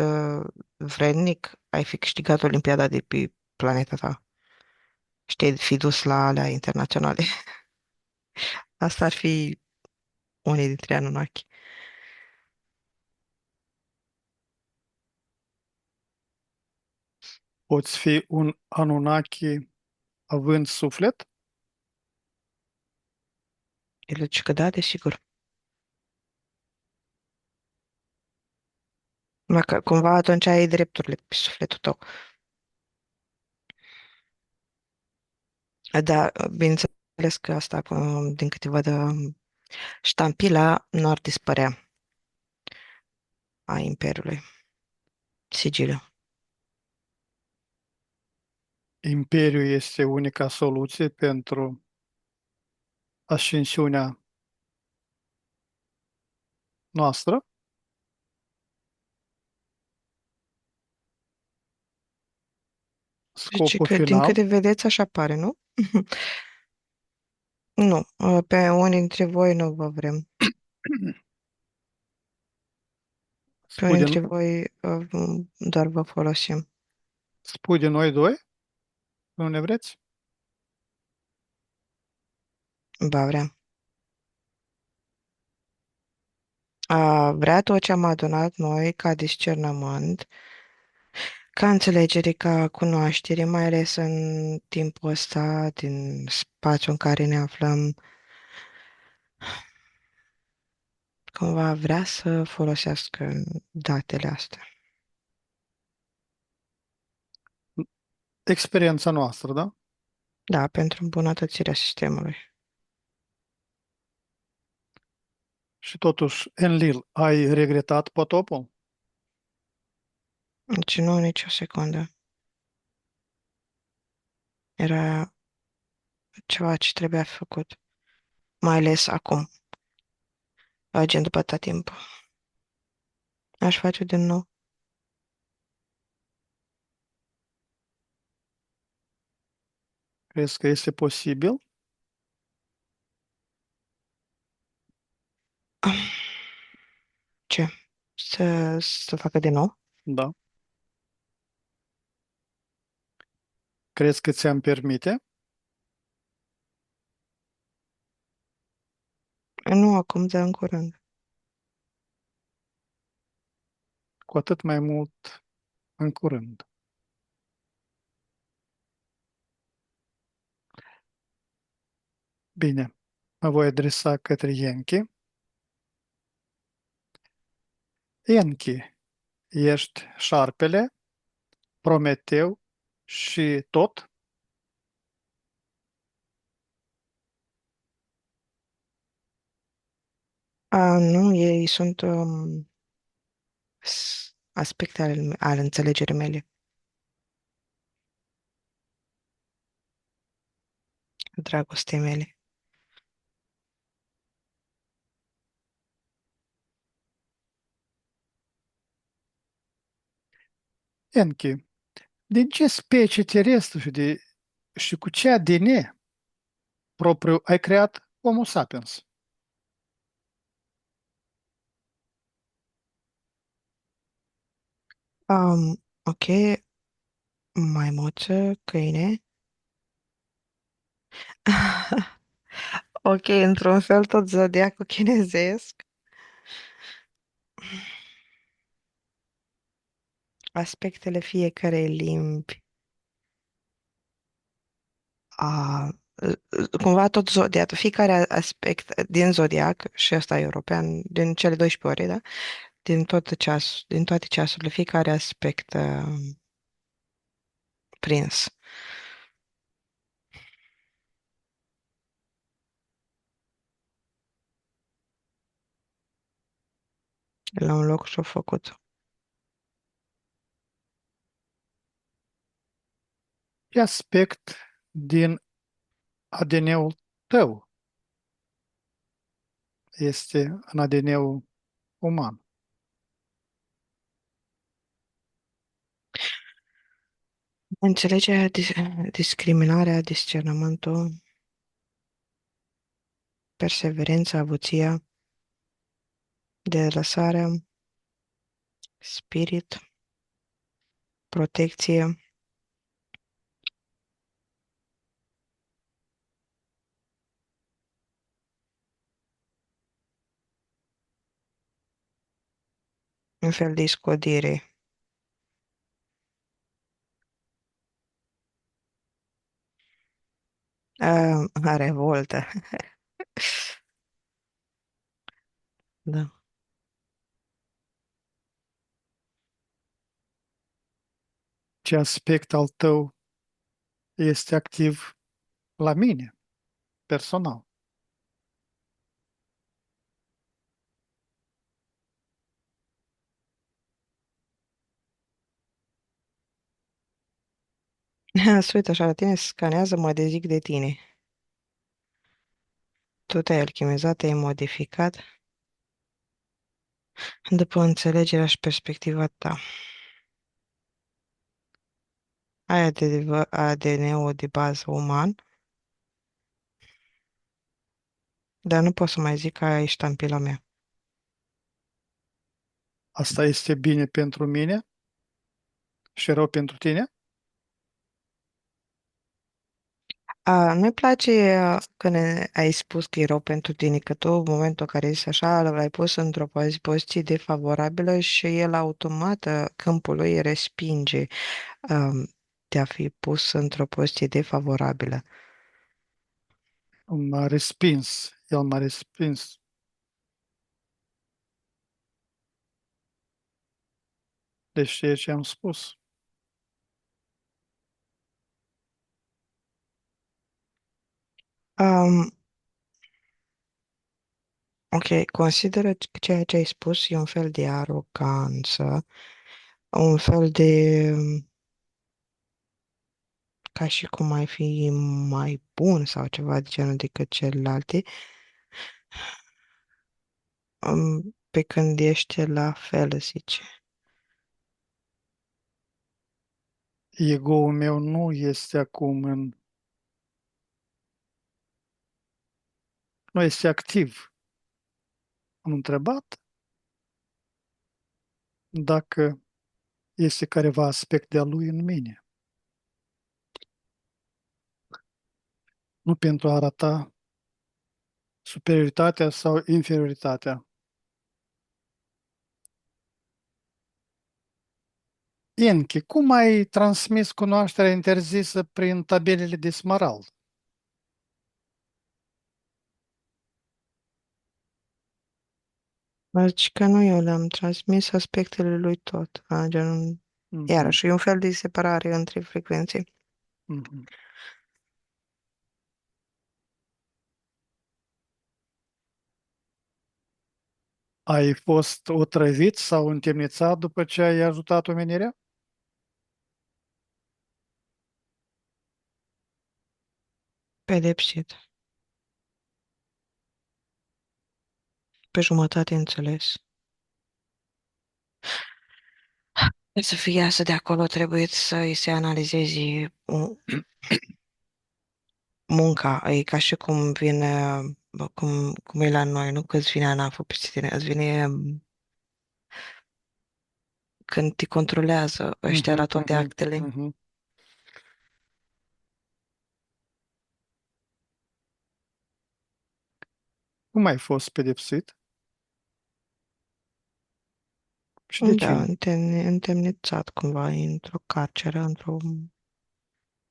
vrednic, ai fi câștigat Olimpiada de pe planeta ta și te-ai fi dus la alea internaționale. Asta ar fi unii dintre Anunnaki. Poți fi un Anunnaki având suflet? El zice că da, desigur. Dacă cumva atunci ai drepturile pe sufletul tău. Da, bineînțeles că asta, din câte văd, ștampila nu ar dispărea a Imperiului. Sigiliu. Imperiul este unica soluție pentru ascensiunea noastră? Zice Scopul că din final? câte vedeți așa pare, nu? Nu, pe unii dintre voi nu vă vrem. Pe unii Spune, dintre voi doar vă folosim. spune noi doi? Nu ne vreți? Ba vrea. Vrea tot ce am adunat noi ca discernământ, ca înțelegere, ca cunoaștere, mai ales în timpul ăsta, din spațiul în care ne aflăm, cumva vrea să folosească datele astea. Experiența noastră, da? Da, pentru îmbunătățirea sistemului. Și totuși, Enlil, ai regretat potopul? Deci nu nici o secundă. Era ceva ce trebuia făcut, mai ales acum, gen după tot timpul. Aș face din nou. Crezi că este posibil? Ce? Să facă din nou? Da. Crezi că ți-am permite? Nu acum, dar în curând. Cu atât mai mult în curând. Bine, mă voi adresa către Enki. Enki, ești șarpele, Prometeu și tot? Nu, ei sunt aspecte ale înțelegerii mele, dragostei mele. Enki, din ce specie terestră și cu ce ADN propriu ai creat Homo sapiens? Ok, maimuță, câine. Ok, într-un fel tot zodiacul chinezesc. Aspectele fiecarei limbi. A, cumva tot zodiac, fiecare aspect din zodiac, și ăsta e european, din cele 12 ore, da? Din toate ceasurile, fiecare aspect prins. La un loc și-a făcut. Ce aspect din ADN-ul tău este în ADN-ul uman? Înțelegerea, discriminarea, discernământul, perseverența, avuția, lăsarea, spirit, protecție, un fel de scodire. Revoltă. Da. Ce aspect al tău este activ la mine, personal? Să uit așa la tine, scanează, mă dezic de tine. Tu te-ai alchimizat, te-ai modificat după înțelegerea și perspectiva ta. Ai ADN-ul de bază uman, dar nu pot să mai zic că aia e ștampila mea. Asta este bine pentru mine și rău pentru tine? Nu-i place că ai spus că e rău pentru tine, că tu, în momentul în care ești așa, l-ai pus într-o poziție defavorabilă și el automat, câmpul lui respinge um, te-a fi pus într-o poziție defavorabilă. M-a respins, el m-a respins. Deci știe ce am spus. Um, ok, consideră că ceea ce ai spus e un fel de aroganță, un fel de ca și cum ai fi mai bun sau ceva de genul decât celelalte, pe când ești la fel, zice. Ego-ul meu nu este acum nu este activ. Am întrebat dacă este careva aspect de-a lui în mine. Nu pentru a arata superioritatea sau inferioritatea. Enki, cum ai transmis cunoașterea interzisă prin tabelele de smarald? Deci că nu eu le-am transmis aspectele lui tot, gen, Mhm, iarăși, e un fel de separare între frecvențe. mhm. Ai fost otrăvit sau întemnițat după ce ai ajutat omenirea? Pedepsit, pe jumătate înțeles. Să fie asta de acolo, trebuie să îi se analizeze munca. E ca și cum vine, cum e la noi, nu că îți vine ANAF-ul peste tine, îți vine când te controlează ăștia Mhm, la toate mhm, actele. mhm. Cum ai fost pedepsit și de Da, cine? întemnițat cumva într-o carceră,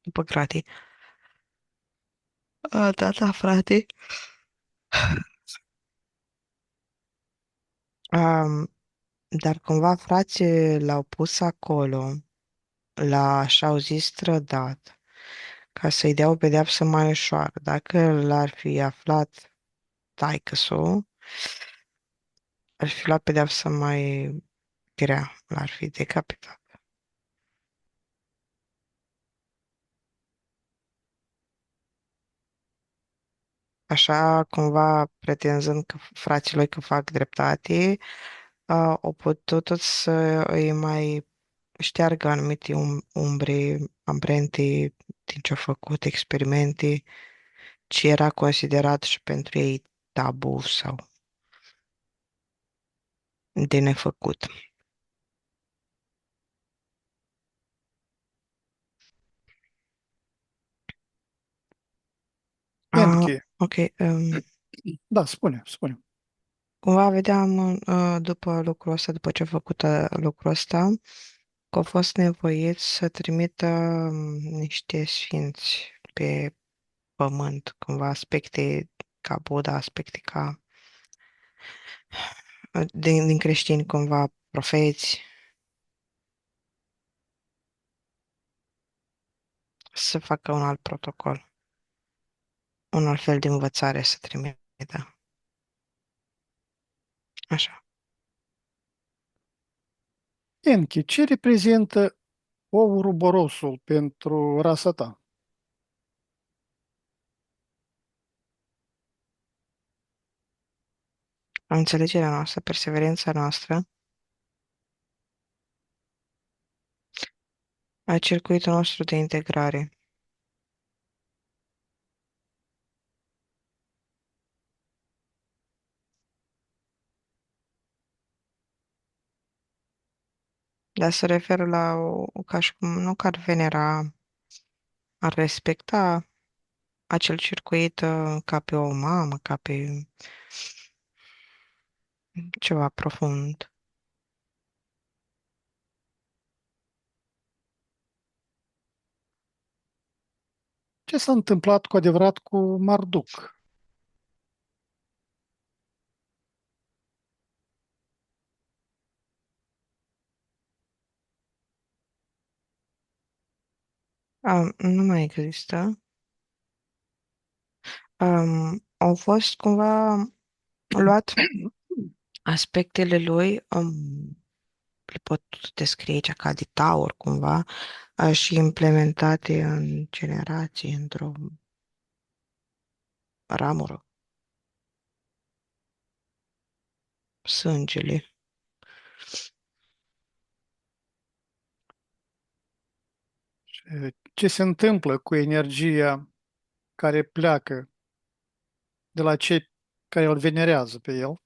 după gratii. Da, frate. Um, dar cumva frații l-au pus acolo, și-au zis strădat, ca să-i dea o pedeapsă mai ușoară. Dacă l-ar fi aflat taică-su, ar fi luat pedeapsa mai grea, l-ar fi decapitat. Așa, cumva, pretinzând că frații lui că fac dreptate, au putut tot să îi mai șteargă anumite umbre, amprente din ce-au făcut, experimente, ce era considerat și pentru ei tabu sau de nefăcut. Enki, Ok. da, spune. Cumva vedeam după lucrul ăsta, după ce a făcut lucrul ăsta, că au fost nevoiți să trimită niște sfinți pe pământ, cumva aspecte ca Buddha, aspecte ca din creștini, cumva profeți, să facă un alt protocol, un alt fel de învățare să trimită. Așa. Enki, ce reprezintă Ouroboros-ul pentru rasa ta? Înțelegerea noastră, perseverența noastră, a circuitul nostru de integrare. Dar se referă la ca și cum, nu că ar venera, ar respecta acel circuit ca pe o mamă, ca pe ceva profund. Ce s-a întâmplat cu adevărat cu Marduk? Nu mai există. Au fost cumva luat aspectele lui, le pot descrie aici ca de taur cumva, și implementate în generații, într-o ramură, sângele. Ce se întâmplă cu energia care pleacă de la cei care îl venerează pe el?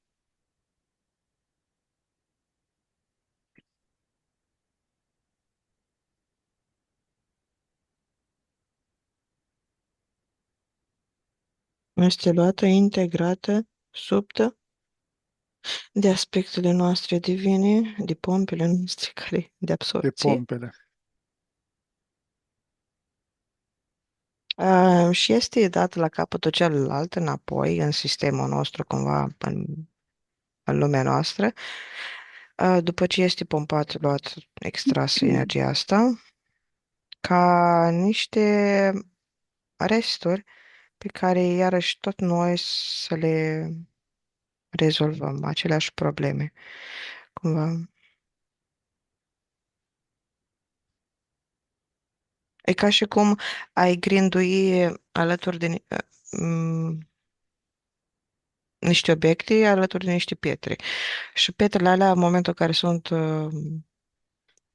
Este luată, integrată, subtă de aspectele noastre divine, de pompele noastre care de De absorție. pompele. Și este dat la capătul celălalt înapoi în sistemul nostru, cumva în lumea noastră. După ce este pompat, luat, extras energia asta, ca niște resturi pe care iarăși tot noi să le rezolvăm, aceleași probleme. Cumva. E ca și cum ai grindui alături de niște obiecte, alături de niște pietre. Și pietrele alea, în momentul în care sunt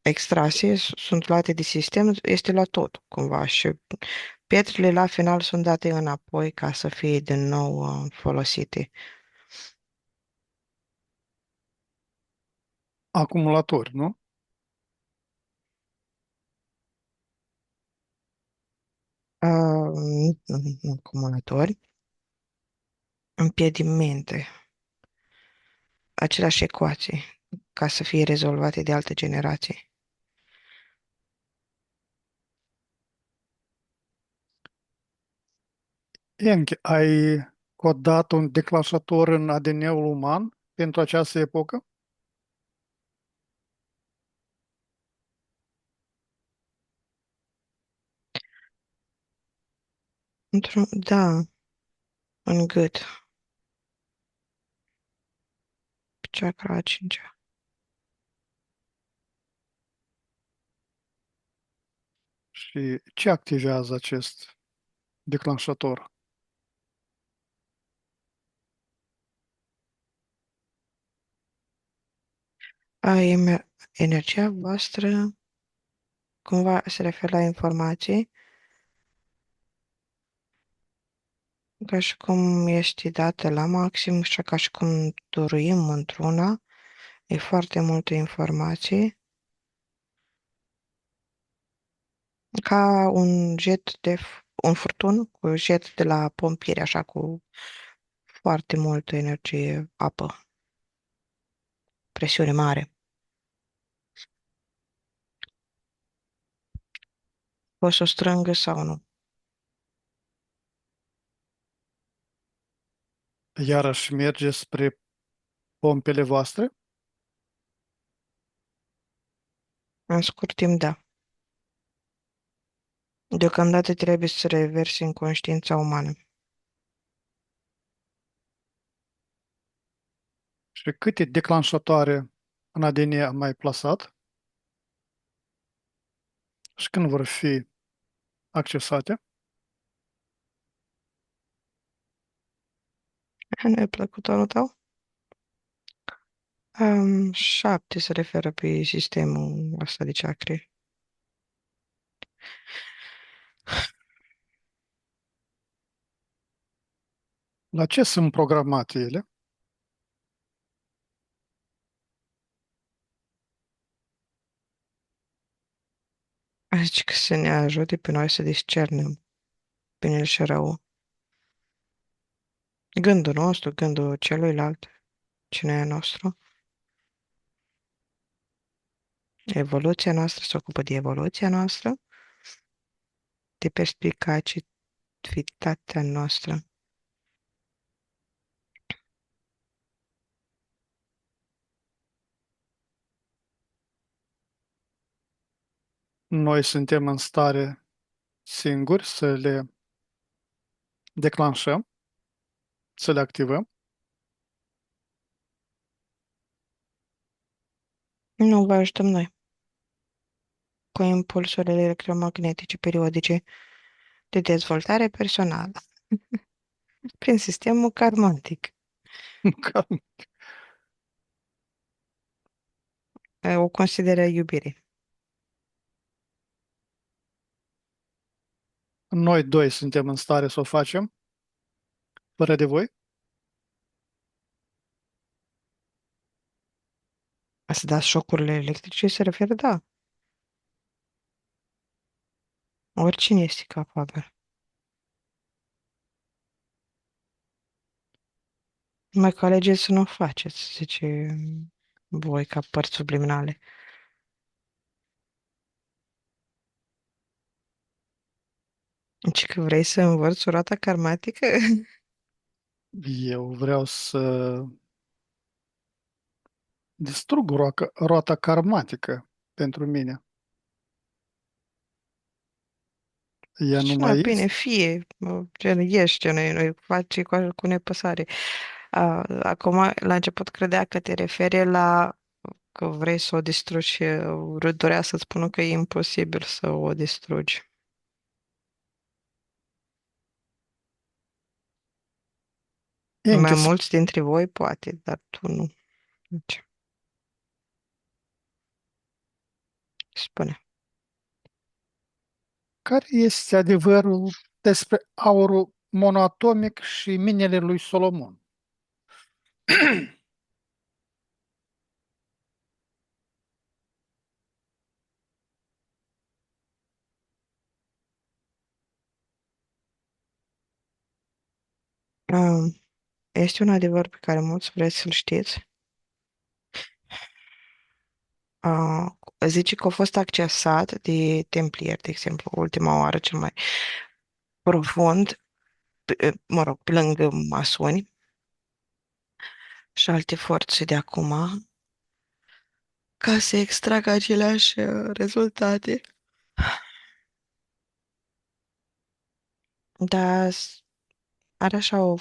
extrase, sunt luate de sistem, este luat tot, cumva. Și pietrele la final sunt date înapoi ca să fie din nou folosite. Acumulatori, nu? Nu acumulatori, împiedimente, aceleași ecuații, ca să fie rezolvate de alte generații. Enki, ai codat un declanșator în ADN-ul uman pentru această epocă? Da, în gât. chakra a cincea. Și ce activează acest declanșator? Energia voastră cumva se referă la informații, ca și cum ești dată la maxim și ca și cum dăruim într-una, e foarte multă informație, ca un jet un furtun cu jet de la pompieri, așa cu foarte multă energie, apă, presiune mare. Poți să o strângă sau nu. Iarăși merge spre pompele voastre? În scurt timp, da. Deocamdată trebuie să reversi în conștiința umană. Și câte declanșatoare în ADN am mai plasat și când vor fi accesate? Nu-i plăcut tonul tău? 7 se referă pe sistemul ăsta de chakre. La ce sunt programate ele? Zice că să ne ajute pe noi să discernem binele și rău. Gândul nostru, gândul celuilalt, cine e nostru. Evoluția noastră se ocupă de evoluția noastră, de perspicacitatea noastră. Noi suntem în stare singuri să le declanșăm, să le activăm. Nu vă ajutăm noi cu impulsurile electromagnetice periodice de dezvoltare personală prin sistemul karmatic. Ca O consideră iubire. noi doi suntem în stare să o facem, fără de voi. Să dați șocurile electrice se referă, da. Oricine este capabil. Mai că alegeți să nu o faceți, zice voi ca părți subliminale. Deci că vrei să învăț o roată karmatică? Eu vreau să distrug roata karmatică pentru mine. Ea nu Și na, mai bine, este. fie, gen, ești, gen, noi faci cu nepăsare. Acum, la început credea că te referi la că vrei să o distrugi și dorea să-ți spună că e imposibil să o distrugi. E Mai închis. mulți dintre voi poate, dar tu nu. Deci, spune. Care este adevărul despre aurul monoatomic și minele lui Solomon? Um, Este un adevăr pe care mulți vreți să-l știți. Uh, Zice că a fost accesat de templieri, de exemplu, ultima oară cel mai profund, mă rog, pe lângă masoni și alte forțe de acum, ca să extragă aceleași rezultate. Dar are așa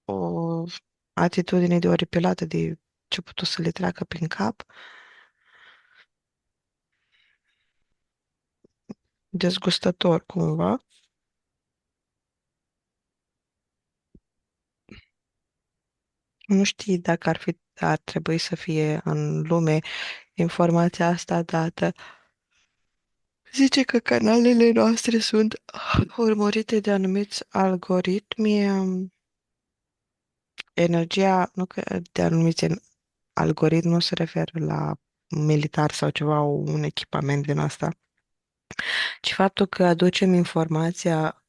o atitudine de oripilată, de ce a putut să le treacă prin cap. Dezgustător, cumva. Nu știi dacă ar trebui să fie în lume informația asta dată. Zice că canalele noastre sunt urmărite de anumiți algoritmi, energia, nu că de anumiți algoritmi nu se referă la militar sau ceva, un echipament din asta, ci faptul că aducem informația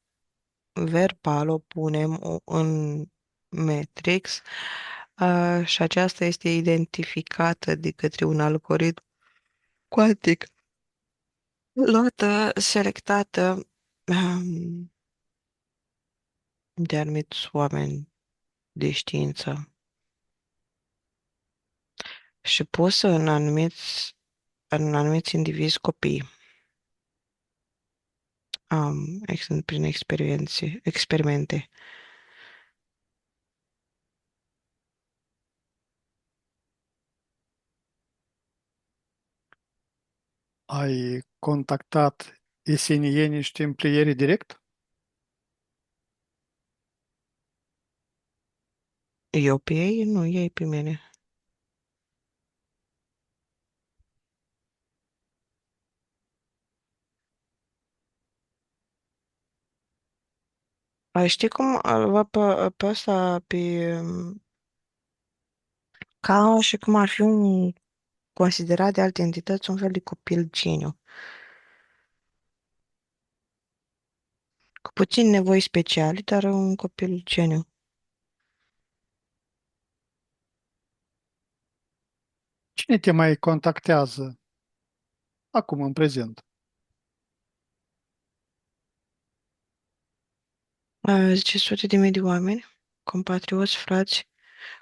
verbal, o punem în Matrix, și aceasta este identificată de către un algoritm cuantic, luată, selectată de anumiți oameni de știință și pusă în anumiți indivizi copii, prin experimente. Ai contactat esenienii și templierii direct? Eu pe ei, nu ei pe mine. Știi cum îl văd pe ăsta, ca și cum ar fi considerat de alte entități un fel de copil geniu, cu puțin nevoi speciale, dar un copil geniu. Cine te mai contactează acum, în prezent? Zice sute de mii de oameni, compatrioți, frați,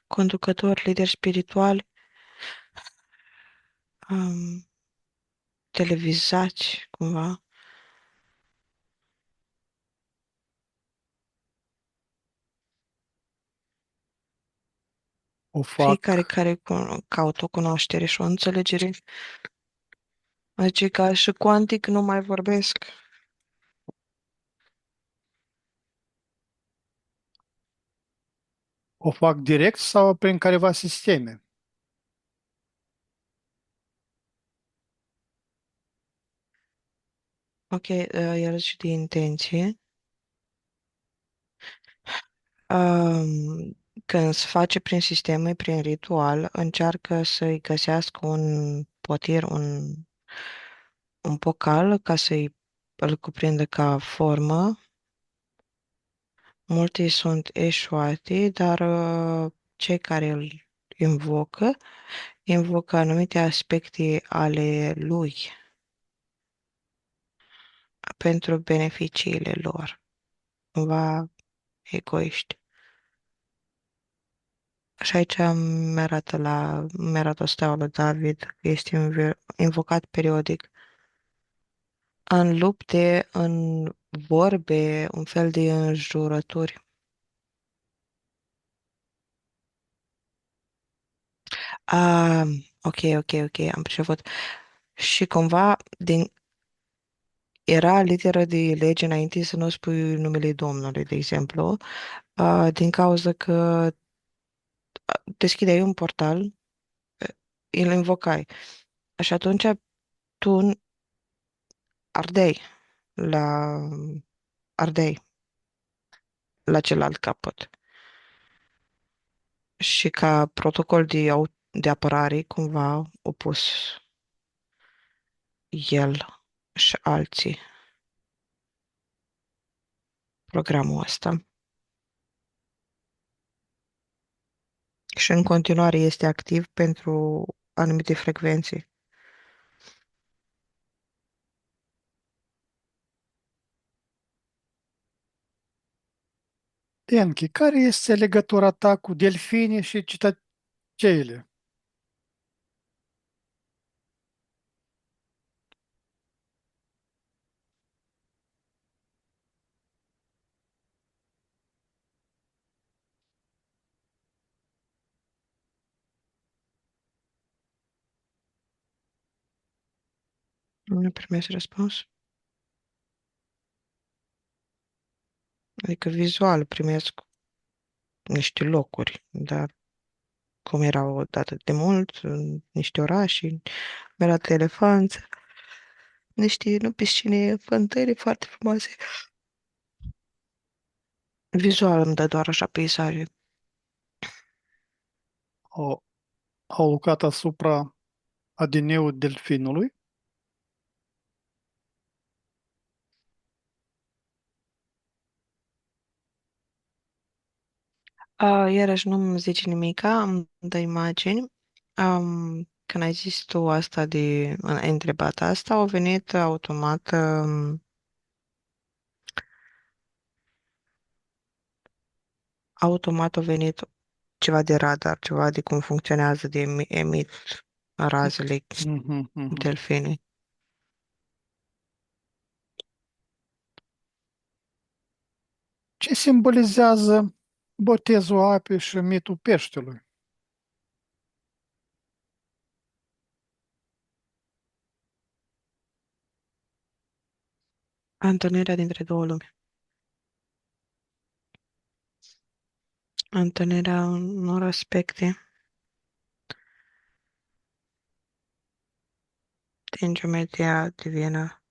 conducători, lideri spirituali, um, televizați, cumva, O fiecare fac, care caută o cunoaștere și o înțelegere. Zice că și cuantic nu mai vorbesc. o fac direct sau prin careva sisteme? Ok, el zice de intenție. Când se face prin sisteme, prin ritual, încearcă să-i găsească un potir, un bocal ca îl cuprindă ca formă. Multe sunt eșuate, dar cei care îl invocă anumite aspecte ale lui pentru beneficiile lor, cumva egoiști. Și aici mi-arată steaua lui David, că este invocat periodic în lupte, în vorbe, un fel de înjurături. Ah, ok, am perceput. Și cumva era literă de lege înainte să nu spui numele Domnului, de exemplu, din cauza că deschideai un portal, îl invocai. Și atunci tu ardei la, ardei la celălalt capăt. Și ca protocol de apărare, cumva, opus el și alții programul ăsta. Și în continuare este activ pentru anumite frecvențe. Enki, care este legătura ta cu delfinii și citaceile? Nu primesc răspuns. Adică vizual primesc niște locuri, dar cum erau odată de mult, în niște orașe, mi arată elefanți, niște nu piscine, fântâni foarte frumoase. Vizual îmi dă doar așa peisaje. Au, au lucrat asupra ADN-ul delfinului? Iarăși nu-mi zice nimica, îmi dă imagini. Când ai zis tu asta ai întrebat asta, au venit automat, automat a venit ceva de radar, ceva de cum funcționează, de emit razele Mhm, mhm. delfinii. Ce simbolizează botezul apei și mitul peștelui? Întâlnirea dintre două lumi. Întâlnirea unor aspecte din geometria divină.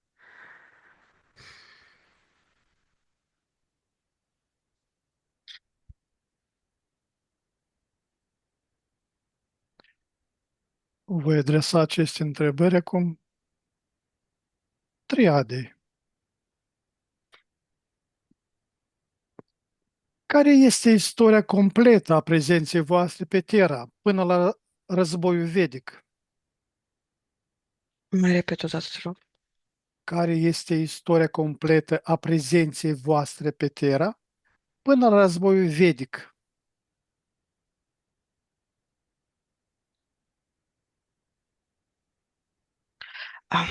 Voi adresa aceste întrebări acum triadei. Care este istoria completă a prezenței voastre pe Terra până la războiul vedic? Mai repet o dată, te rog. Care este istoria completă a prezenței voastre pe Terra până la războiul vedic? Ah,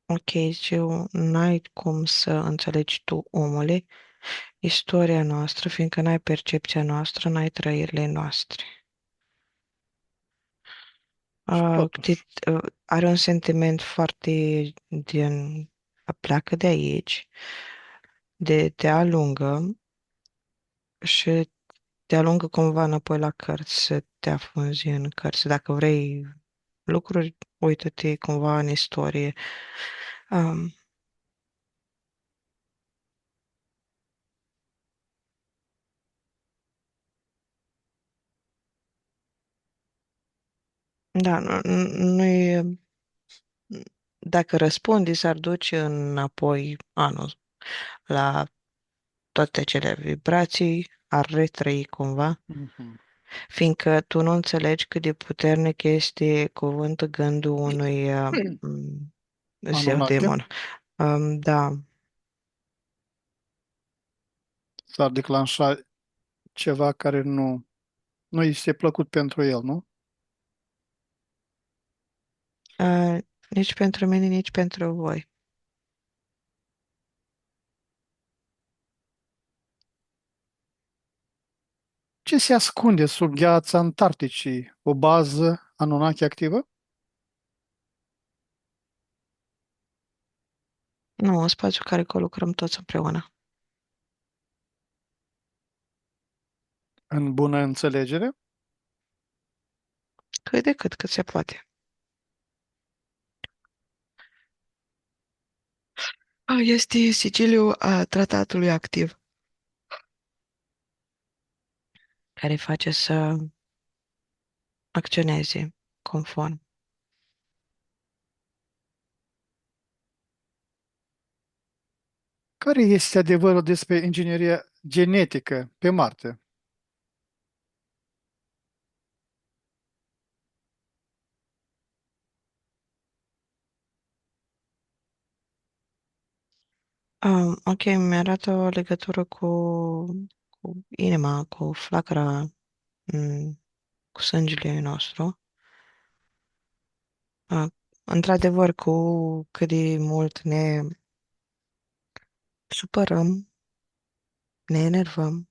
ok, zice, n-ai cum să înțelegi tu, omule, istoria noastră, fiindcă n-ai percepția noastră, n-ai trăirile noastre. Și totuși, Are un sentiment foarte din... pleacă de aici, de te alungă și te alungă cumva înapoi la cărți, să te afunzi în cărți. Dacă vrei lucruri, uită-te cumva în istorie. Um, da, nu e... Dacă răspundi, s-ar duce înapoi anul la toate cele vibrații, ar retrăi cumva, mhm. fiindcă tu nu înțelegi cât de puternic este cuvântul, gândul unui zeu Anunnaki demon. Da, s-ar declanșa ceva care nu este plăcut pentru el, nu? nici pentru mine, nici pentru voi. Ce se ascunde sub gheața Antarcticii? O bază Anunnaki activă? Nu, un spațiu care lucrăm toți împreună. În bună înțelegere? Cât de cât se poate. Este sigiliul tratatului activ, care face să acționeze conform. Care este adevărul despre ingineria genetică pe Marte? Ok, mi-arată o legătură cu inima, cu flacăra, mm, cu sângele nostru. Într-adevăr, cu cât de mult ne supărăm, ne enervăm,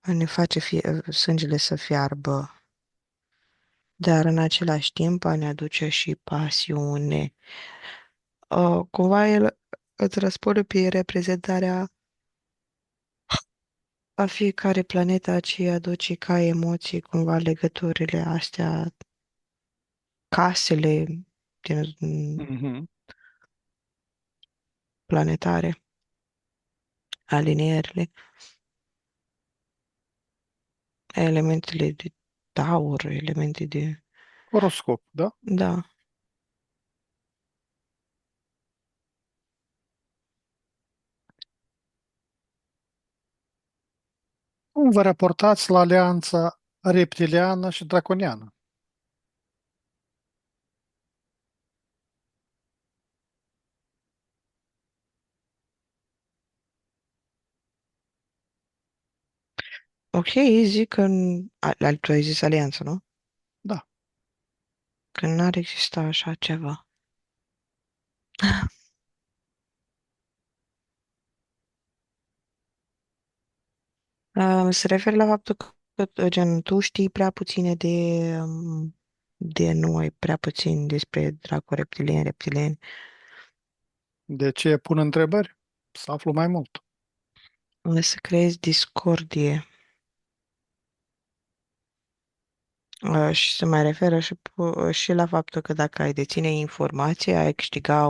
ne face sângele să fiarbă dar în același timp ne aduce și pasiune. Cumva el îți răspunde pe reprezentarea a fiecare planetă ce aduce ca emoții, cumva legăturile astea, casele din Mhm. planetare, alinierile, elementele de taur, elemente de... Horoscop, da? Da. Cum vă raportați la alianța reptiliană și draconiană? Ok, zic că... Tu ai zis alianță, nu? Da. Că n-ar exista așa ceva. Se refer la faptul că, gen, tu știi prea puține de noi, prea puțin despre dracu reptilieni. De ce pun întrebări? Să aflu mai mult. Să creezi discordie. Și se mai referă și la faptul că dacă ai deține informație, ai câștiga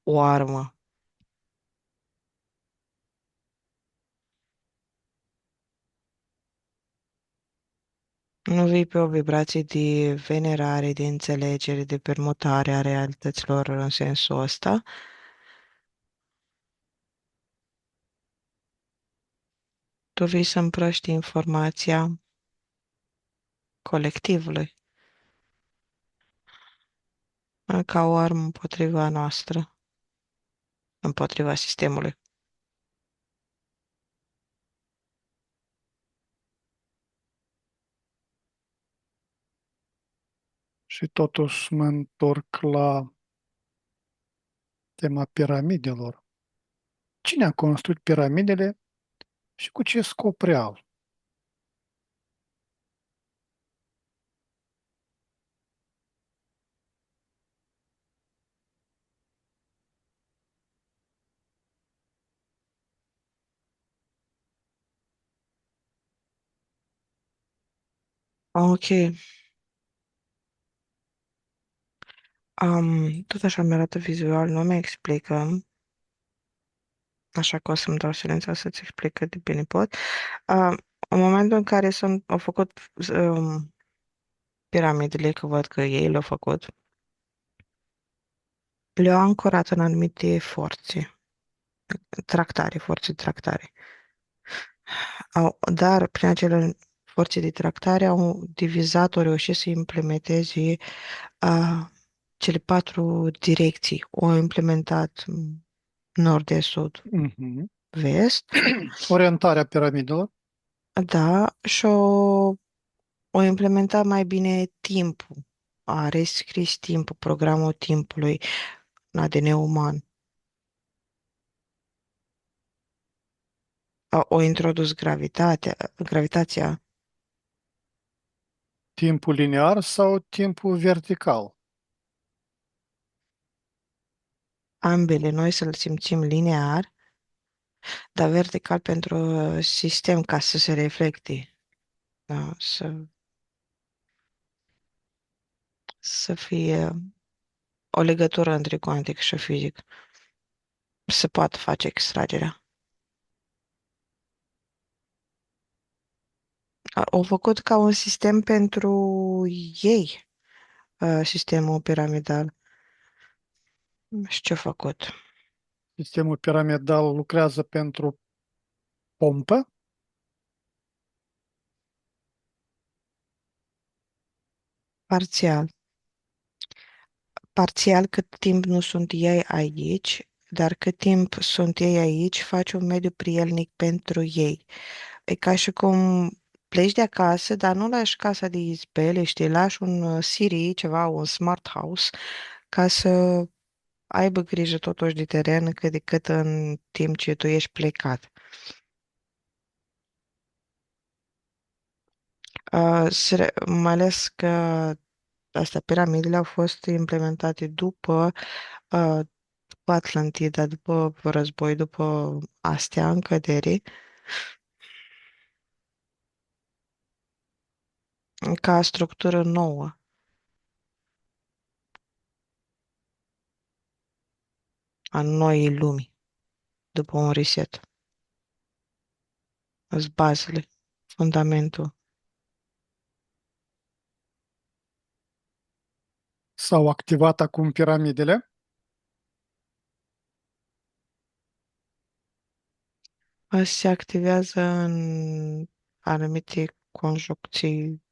o armă. Nu vii pe o vibrație de venerare, de înțelegere, de permutare a realităților în sensul ăsta. Tu vii să împrăști informația colectivului ca o armă împotriva noastră, împotriva sistemului. Și totuși mă întorc la tema piramidelor. Cine a construit piramidele și cu ce scop real? Ok. Tot așa mi arată vizual, nu mi explică, așa că o să-mi dau silența să-ți explic cât de bine pot. În momentul în care au făcut piramidele, că văd că ei le-au făcut, le-au ancorat în anumite forțe tractare. Dar prin acele forțe de tractare au divizat, au reușit să implementeze cele patru direcții. Au implementat nord, est, sud, Mhm. vest, Orientarea piramidelor, da, și o implementat mai bine timpul. A rescris timpul, programul timpului în ADN uman. O introdus gravitația, timpul linear sau timpul vertical? ambele noi să-l simțim linear, dar vertical pentru sistem ca să se reflecte, da, să fie o legătură între cuantic și fizic, să poată face extragerea. Au făcut ca un sistem pentru ei, sistemul piramidal. Și ce-a făcut? Sistemul piramidal lucrează pentru pompă, Parțial. Parțial cât timp nu sunt ei aici, dar cât timp sunt ei aici, faci un mediu prielnic pentru ei. E ca și cum pleci de acasă, dar nu lași casa de izbele, știi, lași un Siri, ceva, un smart house, ca să aibă grijă totuși de teren cât de cât în timp ce tu ești plecat. Mai ales că astea, piramidele au fost implementate uh, după Atlantida, după război, după astea în cădere, ca structură nouă a noii lumi, după un reset. Sunt bazele, fundamentul. S-au activat acum piramidele. Se activează în anumite conjuncții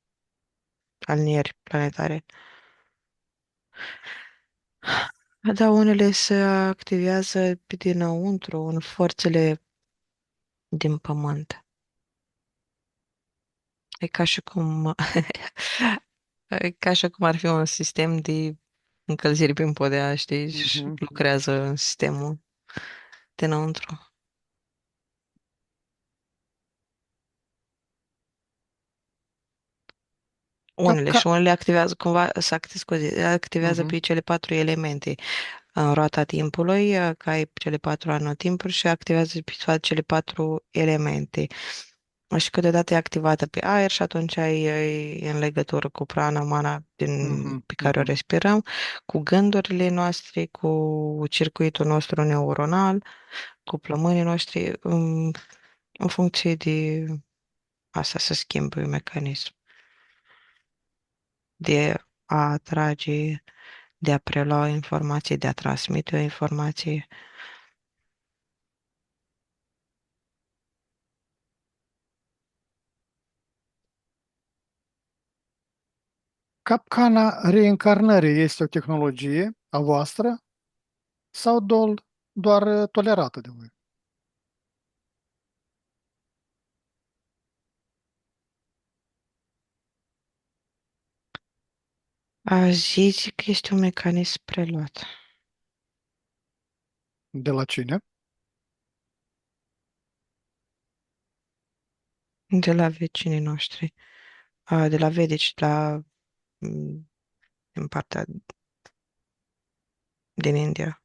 alinieri planetare. Dar unele se activează pe dinăuntru, în forțele din pământ. E ca și cum, e ca și cum ar fi un sistem de încălzire prin podea, știi, și Mhm. lucrează în sistemul dinăuntru. Unele Capca... și unele activează cumva, scuze, activează Mhm. pe cele patru elemente în roata timpului, ca ai cele patru anotimpuri și activează pe toate cele patru elemente. Și câteodată e activată pe aer și atunci ai în legătură cu prana, mana Mhm. pe care o Mhm. respirăm, cu gândurile noastre, cu circuitul nostru neuronal, cu plămânii noștri, în funcție de asta se schimbă un mecanism de a atrage, de a prelua o informație, de a transmite o informație. Capcana reîncarnării este o tehnologie a voastră sau doar tolerată de voi? Aș zice că este un mecanism preluat De la cine? de la vecinii noștri, de la vedici, mm, din partea din India.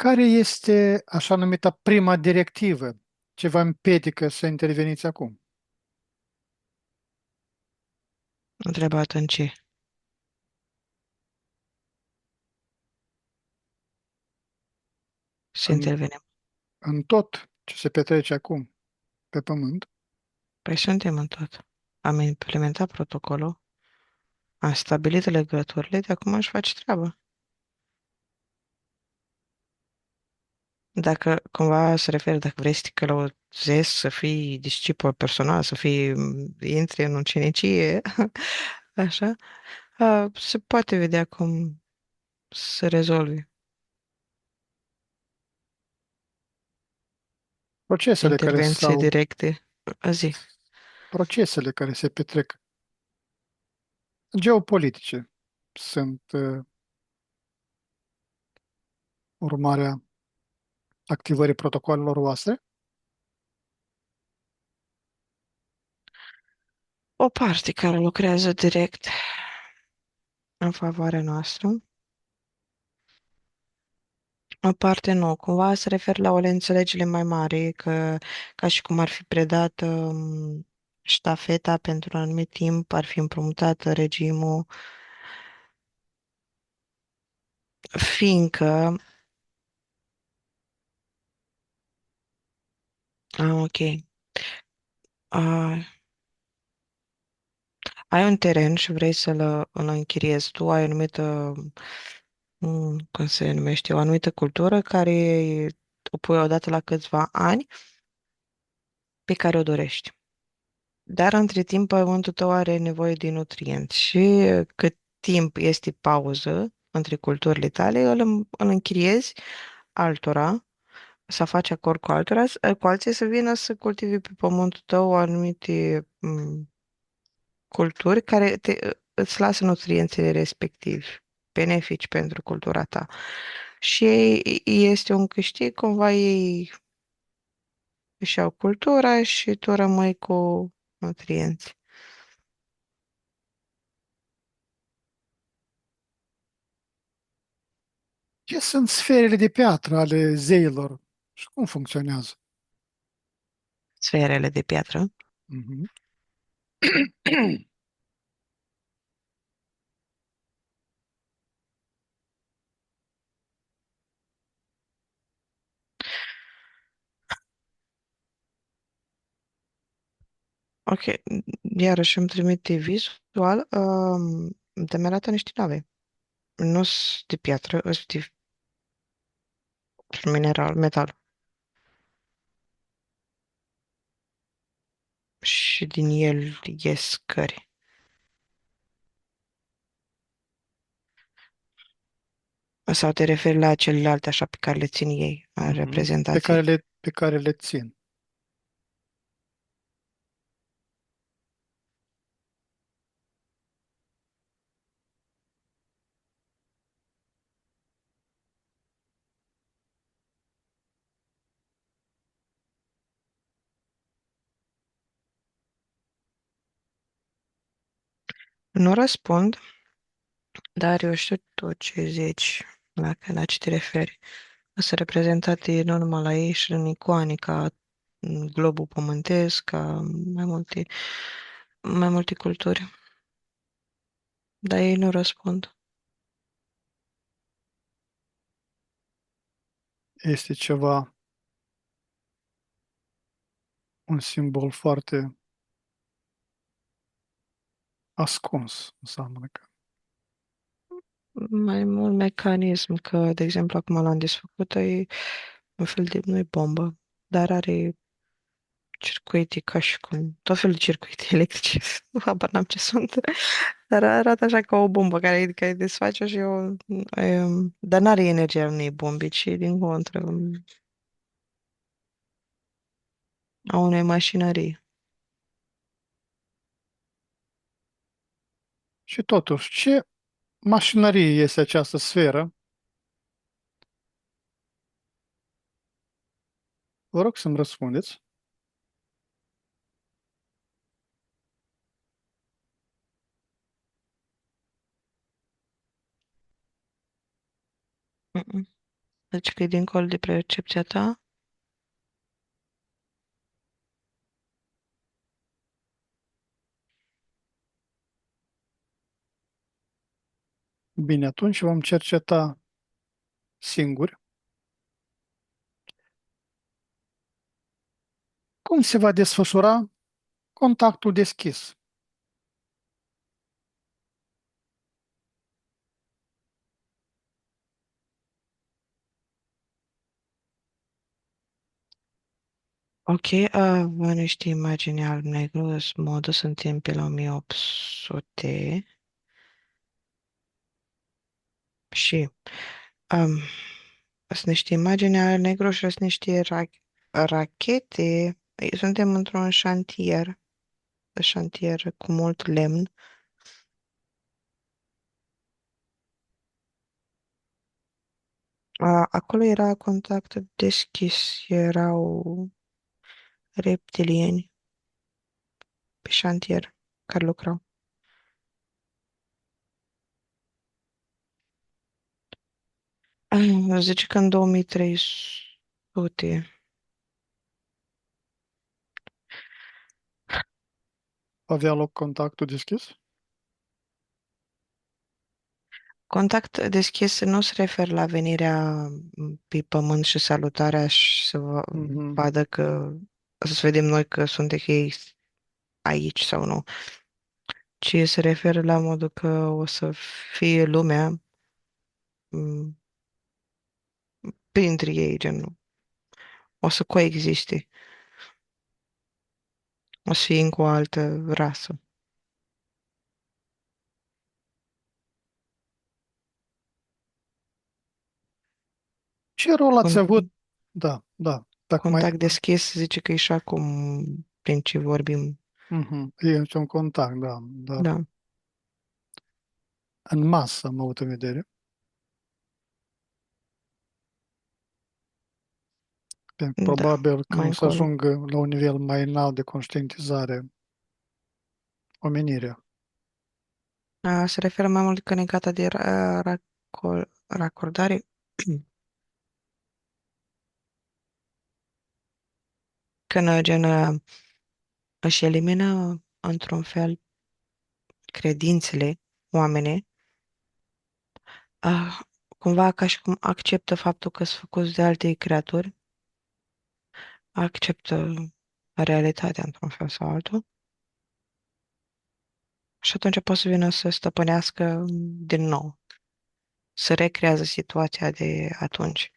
Care este așa numita prima directivă ce vă împiedică să interveniți acum? Întrebat în ce? Să În, intervenim. în tot ce se petrece acum pe pământ? Păi suntem în tot. Am implementat protocolul, am stabilit legăturile, de acum aș face treaba. Dacă cumva se referă, dacă vrei să te călăuzesc, să fii discipol personal, să fii, intri în ucenicie, așa, se poate vedea cum se rezolvi Procesele care intervenții sau directe. Zi. procesele care se petrec geopolitice sunt urmarea activării protocolelor voastre? O parte care lucrează direct în favoarea noastră, o parte nu. Cumva se referă la o înțelegere mai mare, că ca și cum ar fi predată ștafeta pentru un anumit timp, ar fi împrumutată regimul, fiindcă, ok, a, ai un teren și vrei îl închiriezi tu, ai o anumită, cum se numește, o anumită cultură care o pui odată la câțiva ani pe care o dorești. Dar între timp pământul tău are nevoie de nutrienți și cât timp este pauză între culturile tale, îl închiriezi altora, să faci acord cu altora, cu alții să vină să cultive pe pământul tău anumite culturi care îți lasă nutriențele respectivi, benefici pentru cultura ta. Și este un câștig, cumva ei își au cultura și tu rămâi cu nutrienți. Ce sunt sferele de piatră ale zeilor și cum funcționează? Sferele de piatră. Mhm. Ok, iarăși îmi trimite vizual. De arată niște nave. Nu sunt de piatră, sunt de mineral, metal. Și din el ies scări. Sau te referi la celelalte așa pe care le țin ei, a Mhm. reprezentației? Pe care le țin. Nu răspund, dar eu știu tot ce zici, la ce te referi. Sunt reprezentate nu numai la ei și în icoane, ca globul pământesc, ca mai multe culturi. Dar ei nu răspund. Este ceva, un simbol foarte ascuns, înseamnă că. Mai mult mecanism, că, de exemplu, acum l-am desfăcut, e un fel de, nu e bombă, dar are circuite ca și cum, tot felul de circuite electrice, nu habar n-am ce sunt, dar arată așa ca o bombă care desface și eu, dar n-are energia unei bombe, ci din contră, a unei mașinării. Și totuși, ce mașinărie este această sferă? Vă rog să-mi răspundeți. Mm-mm. Deci că e dincolo de percepția ta. Bine, atunci vom cerceta singuri. Cum se va desfășura contactul deschis? Ok, vă niște imagini alb-negru, modul suntem pe la 1800 și um, sunt niște imagini alb-negru și sunt niște rachete. Suntem într-un șantier cu mult lemn. Acolo era contact deschis, erau reptilieni pe șantier care lucrau. Zice că în 2300. Avea loc contactul deschis? Contact deschis nu se referă la venirea pe pământ și salutarea și să Mhm. vadă că, să vedem noi că sunt ei aici sau nu, ci se referă la modul că o să fie lumea m, printre ei, gen, o să coexiste, o să fie încă o altă rasă. Ce rol ați Con- avut? Da, da. Dacă mai... Contact deschis zice că e și acum prin ce vorbim, Mhm. E un contact, da, dar da. în masă am avut în vedere, Da, probabil mai când o să încolo. ajungă la un nivel mai înalt de conștientizare omenirea. Se referă mai mult că negata de racordare, când gen își elimină într-un fel credințele oamenii, uh, cumva ca și cum acceptă faptul că sunt făcuți de alte creaturi, acceptă realitatea într-un fel sau altul și atunci poate să vină să stăpânească din nou, să recrează situația de atunci.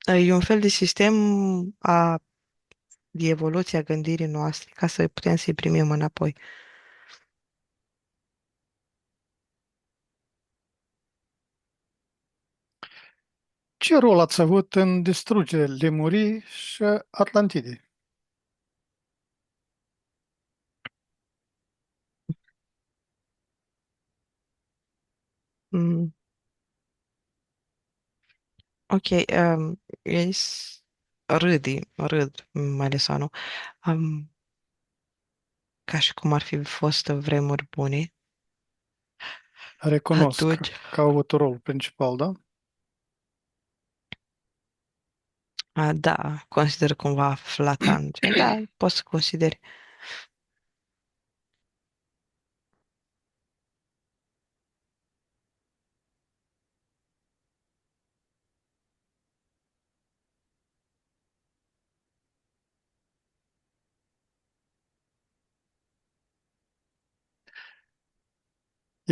E un fel de sistem de evoluție a gândirii noastre ca să putem să-i primim înapoi. Ce rol ați avut în distrugerea Lemurii și Atlantidei? Mm, ok, râd, mai ales anul, ca și cum ar fi fost vremuri bune. Recunosc Atunci, că au avut rol principal, da? da, consider cumva flatant. Da, poți să consideri.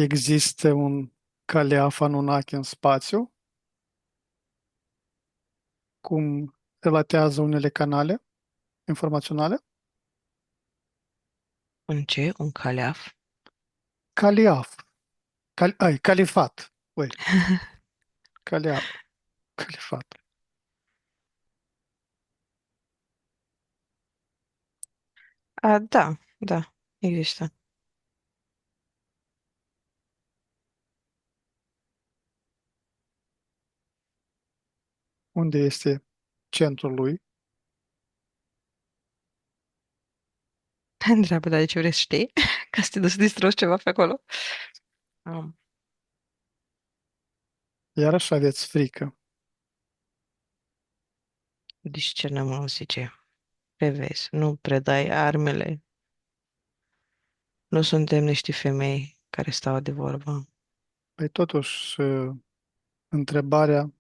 Există un caleaf Anunnaki în spațiu, cum relatează unele canale informaționale. Un ce? Un caleaf? Caliaf, califat, ui, caliaf, califat, Da, da, există. unde este centrul lui. Întreabă, dar de ce vrei să știi? Ca să te duci să distrugi ceva pe acolo? Um, Iarăși aveți frică. discernământ, zice. Revezi, nu predai armele. Nu suntem niște femei care stau de vorbă. Păi totuși, întrebarea,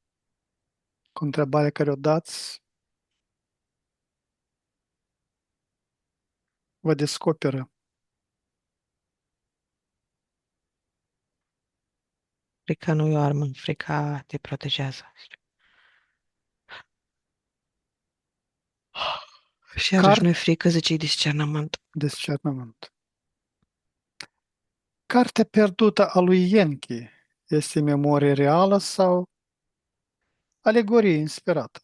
cu întrebarea care o dați, vă descoperă. Frica nu e o armă, frica te protejează. Și iarăși nu e frică, zice, e discernământ. Discernământ. Cartea pierdută a lui Yankee este memorie reală sau alegorie inspirată?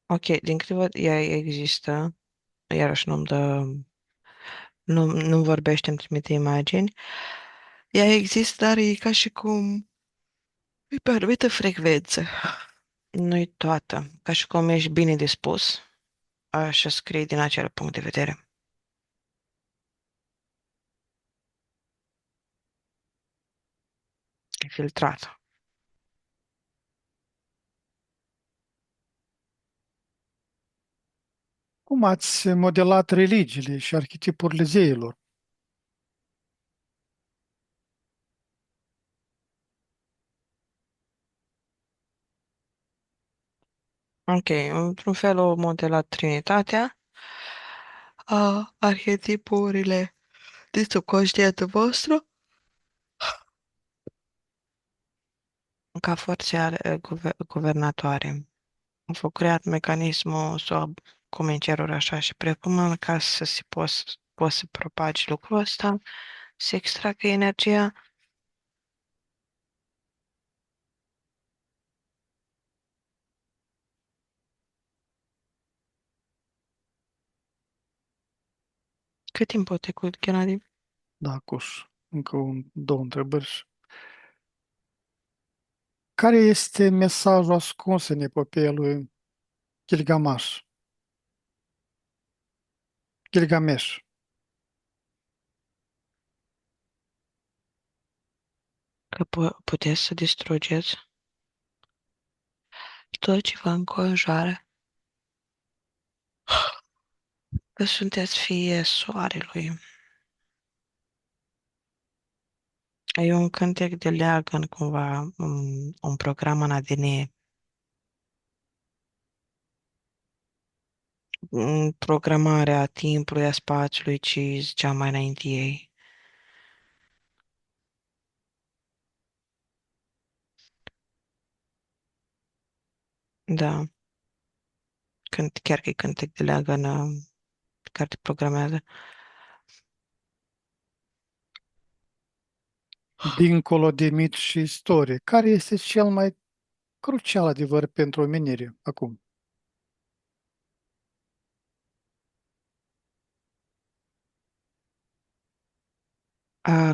Ok, din câte văd, ea există, iarăși nu vorbește, îmi trimite imagini. Ea există, dar e ca și cum îi pe o anumită frecvență. Nu-i toată. Ca și cum ești bine dispus, așa scrie din acel punct de vedere. E filtrată. Cum ați modelat religiile și arhetipurile zeilor? Ok, într-un fel o modelat Trinitatea, arhetipurile din subconștientul vostru, ca forțe guvernatoare. Au creat mecanismul sub cum în ceruri așa și pe pământ ca să se poți să propagi lucrul ăsta, să extragă energia. Cât timp poate cu Ghenadi? Da, Cuș. Încă două întrebări. Care este mesajul ascuns în epopeea lui Gilgamesh? Gilgamesh. Că puteți să distrugeți tot ce vă înconjoară, că sunteți fie soarelui. E un cântec de leagăn, cumva, un program în ADN, programarea timpului, a spațiului, ce ziceam mai înainte ei. Da, chiar că e cântec de leagăn care te programează. Dincolo de mit și istorie, care este cel mai crucial adevăr pentru omenire acum?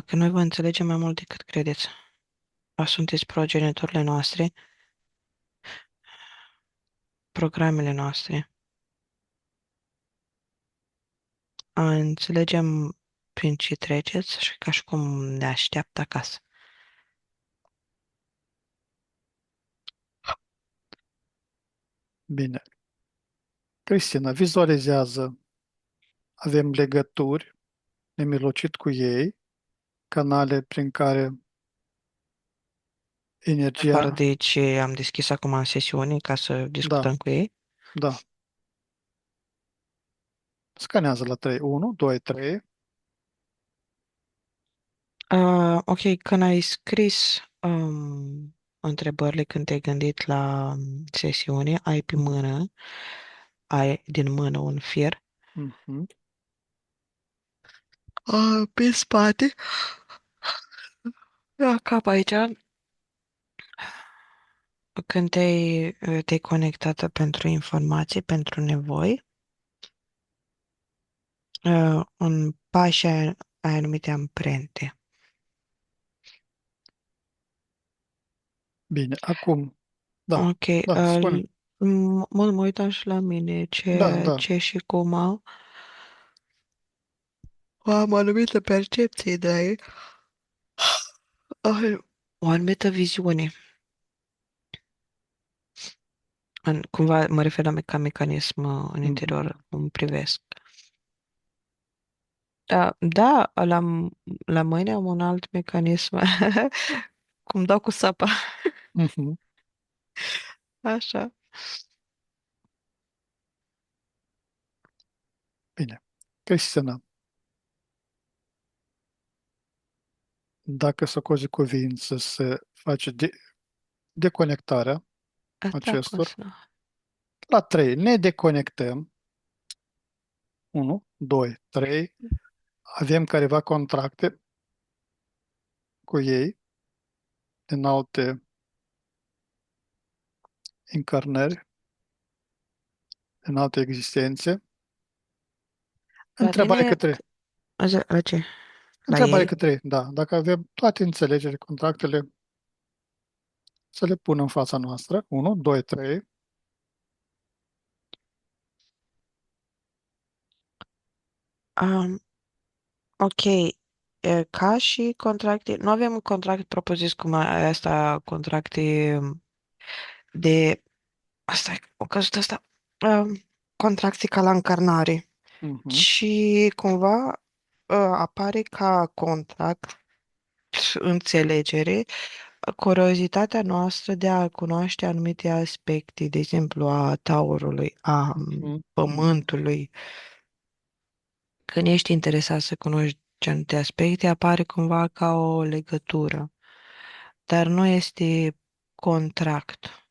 Că noi vă înțelegem mai mult decât credeți. Sunteți progenitorile noastre, programele noastre. Înțelegem prin ce treceți și ca și cum ne așteaptă acasă. Bine. Cristina, vizualizează. Avem legături nemilocit cu ei, canale prin care Afară energia, de ce am deschis acum în sesiune ca să da, discutăm cu ei. da, scanează la 3, 1, 2, 3, Ok, când ai scris întrebările, când te-ai gândit la sesiune, ai pe mhm, mână, ai din mână un fier. mhm. Pe spate, la cap aici, când te-ai conectat pentru informații, pentru nevoi, în pași ai anumite amprente. Bine, acum, da, Ok, da, spune, mă uitam și la mine da, da, ce și cum am o anumită percepție de o anumită viziune. Cumva mă refer ca mecanism în mhm. interior, cum privesc. Da, la mâine am un alt mecanism, cum dau cu sapa. Mhm. Așa. Bine, Cristina, dacă să cozi cuvință să faci deconectarea Asta cum acestor, să... la 3 ne deconectăm, 1, 2, 3, avem careva contracte cu ei în alte încarnări, în alte existențe. La Întrebare tine, către, la ce? La întrebare ei? către ei, da, dacă avem toate înțelegerile, contractele, să le punem în fața noastră, 1, 2, 3, Um, ok, ca și contracte, nu avem un contract propus cum asta, contracte de, asta e o căsuță asta, contracte ca la încarnare. mhm, Și cumva apare ca contract, înțelegere, curiozitatea noastră de a cunoaște anumite aspecte, de exemplu a taurului, a mhm. pământului. Când ești interesat să cunoști anumite aspecte, apare cumva ca o legătură, dar nu este contract,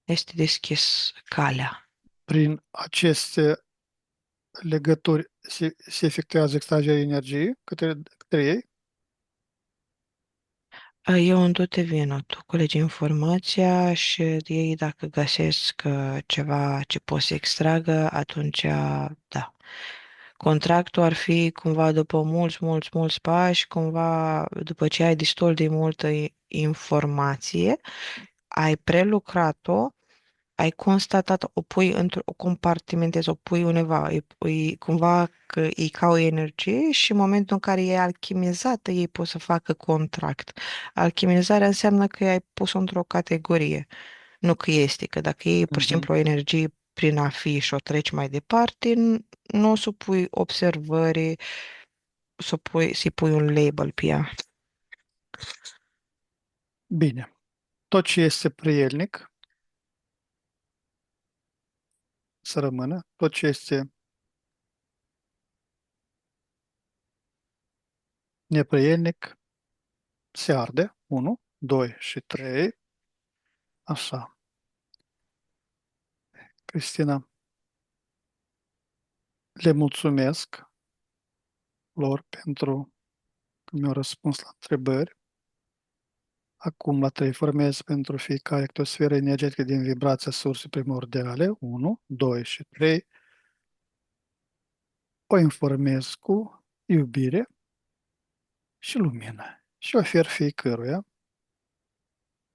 este deschis calea. Prin aceste legături se efectuează extragerea energiei către ei. Eu îndată te vină, tu culegi informația și ei dacă găsesc ceva ce pot să extragă, atunci da. Contractul ar fi cumva după mulți pași, cumva după ce ai destul de multă informație, ai prelucrat-o, ai constatat, o pui o compartimentezi, o pui undeva, cumva că e ca o energie și în momentul în care e alchimizată, ei pot să facă contract. Alchimizarea înseamnă că ai pus-o într-o categorie, nu că este, că dacă e pur și Mhm. simplu o energie prin a fi și o treci mai departe, nu o supui observării, să-i pui un label pe ea. Bine. Tot ce este prielnic să rămână, tot ce este neprielnic se arde. 1, 2 și 3. Așa. Cristina, le mulțumesc lor pentru că mi-au răspuns la întrebări. Acum la 3 formez pentru fiecare câte o sferă energetică din vibrația sursei primordiale. 1, 2 și 3. O informez cu iubire și lumină. Și ofer fiecăruia.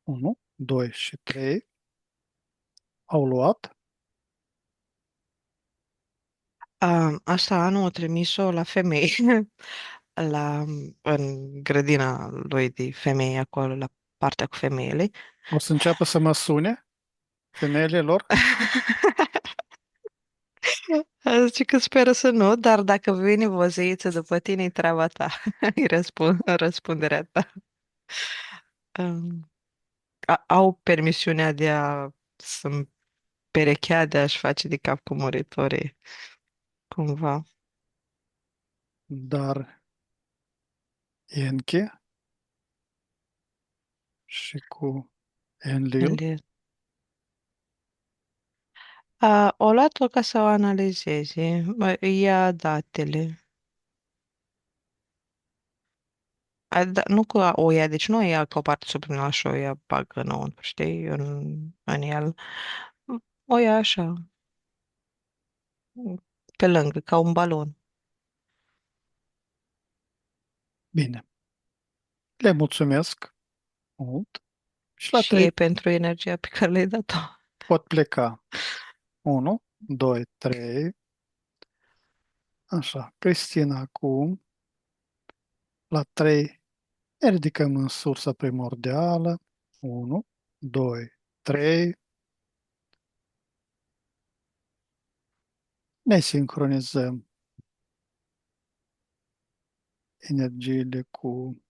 1, 2 și 3. Au luat. Asta anul a trimis-o la femei, în grădina lui de femei acolo, la partea cu femeile. O să înceapă să mă sune femeile lor. Zice că speră să nu, dar dacă vine vozeiță după tine, e treaba ta. E răspunderea ta. Um, Au permisiunea de a să-mi perechea, de a-și face de cap cu muritorii, cumva. Dar Enche și cu Enlil O luat-o ca să o analizeze, ia datele. Nu că o ia, deci nu o ia ca o parte subliminală și o ia bagă înăuntru, știi, în el. O ia așa, pe lângă, ca un balon. bine. Le mulțumesc mult și la Și 3 e pentru energia pe care le-ai dat-o. pot pleca. 1, 2, 3. Așa. Cristina acum. La 3 ne ridicăm în sursa primordială. 1, 2, 3. Ne sincronizăm energiile cu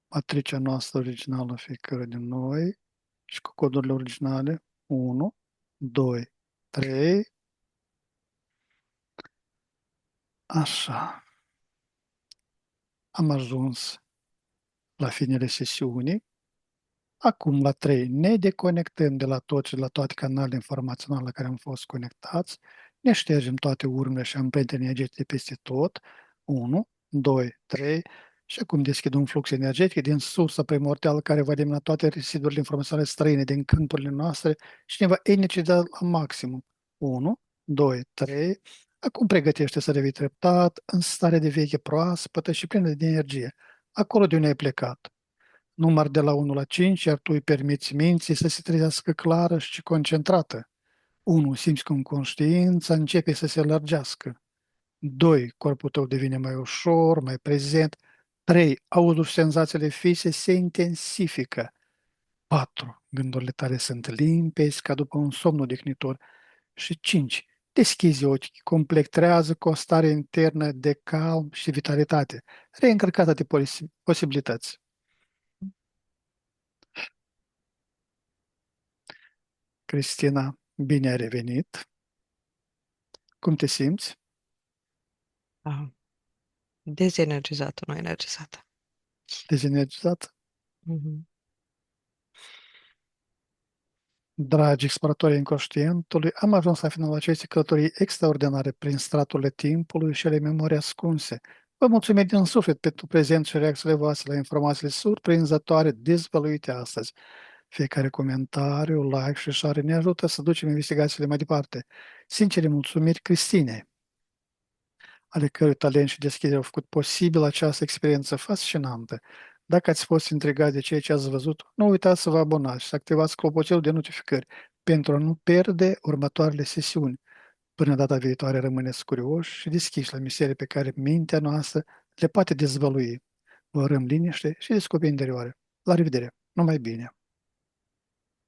matricea noastră originală fiecare din noi și cu codurile originale. 1, 2, 3. Așa. Am ajuns la finele sesiunii. Acum, la 3, ne deconectăm de la tot și la toate canalele informaționale la care am fost conectați, ne ștergem toate urmele și amprente energetice peste tot. 1, 2, 3. Și acum deschid un flux energetic din sursa primordială care va elimina toate rezidurile informaționale străine din câmpurile noastre și ne va energiza la maximum. 1, 2, 3. Acum pregătește să revii treptat, în stare de veche proaspătă și plină de energie, acolo de unde ai plecat. Număr de la 1 la 5, iar tu îi permiți minții să se trezească clară și concentrată. 1. Simți cum conștiința începe să se lărgească. 2. Corpul tău devine mai ușor, mai prezent. 3. Auzul și senzațiile fizice se intensifică. 4. Gândurile tale sunt limpezi ca după un somn odihnitor. Și 5. Deschizi ochii, complectrează cu o stare internă de calm și vitalitate, reîncărcată de posibilități. Cristina, bine ai revenit. Cum te simți? Ah, dezenergizată, nu energizată. Dezenergizat? Mhm. Dragi exploratori inconștientului, am ajuns la finalul acestei călătorii extraordinare prin straturile timpului și ale memoriei ascunse, Vă mulțumim din suflet pentru prezent și reacțiile voastre la informațiile surprinzătoare dezvăluite astăzi. Fiecare comentariu, like și share ne ajută să ducem investigațiile mai departe. Sincere mulțumiri Cristine, ale cărui talent și deschidere au făcut posibil această experiență fascinantă. Dacă ați fost intrigat de ceea ce ați văzut, nu uitați să vă abonați și să activați clopoțelul de notificări pentru a nu pierde următoarele sesiuni. Până data viitoare rămâneți curioși și deschiși la misterii pe care mintea noastră le poate dezvălui. Vă urăm liniște și descoperiri interioare. La revedere! Numai bine!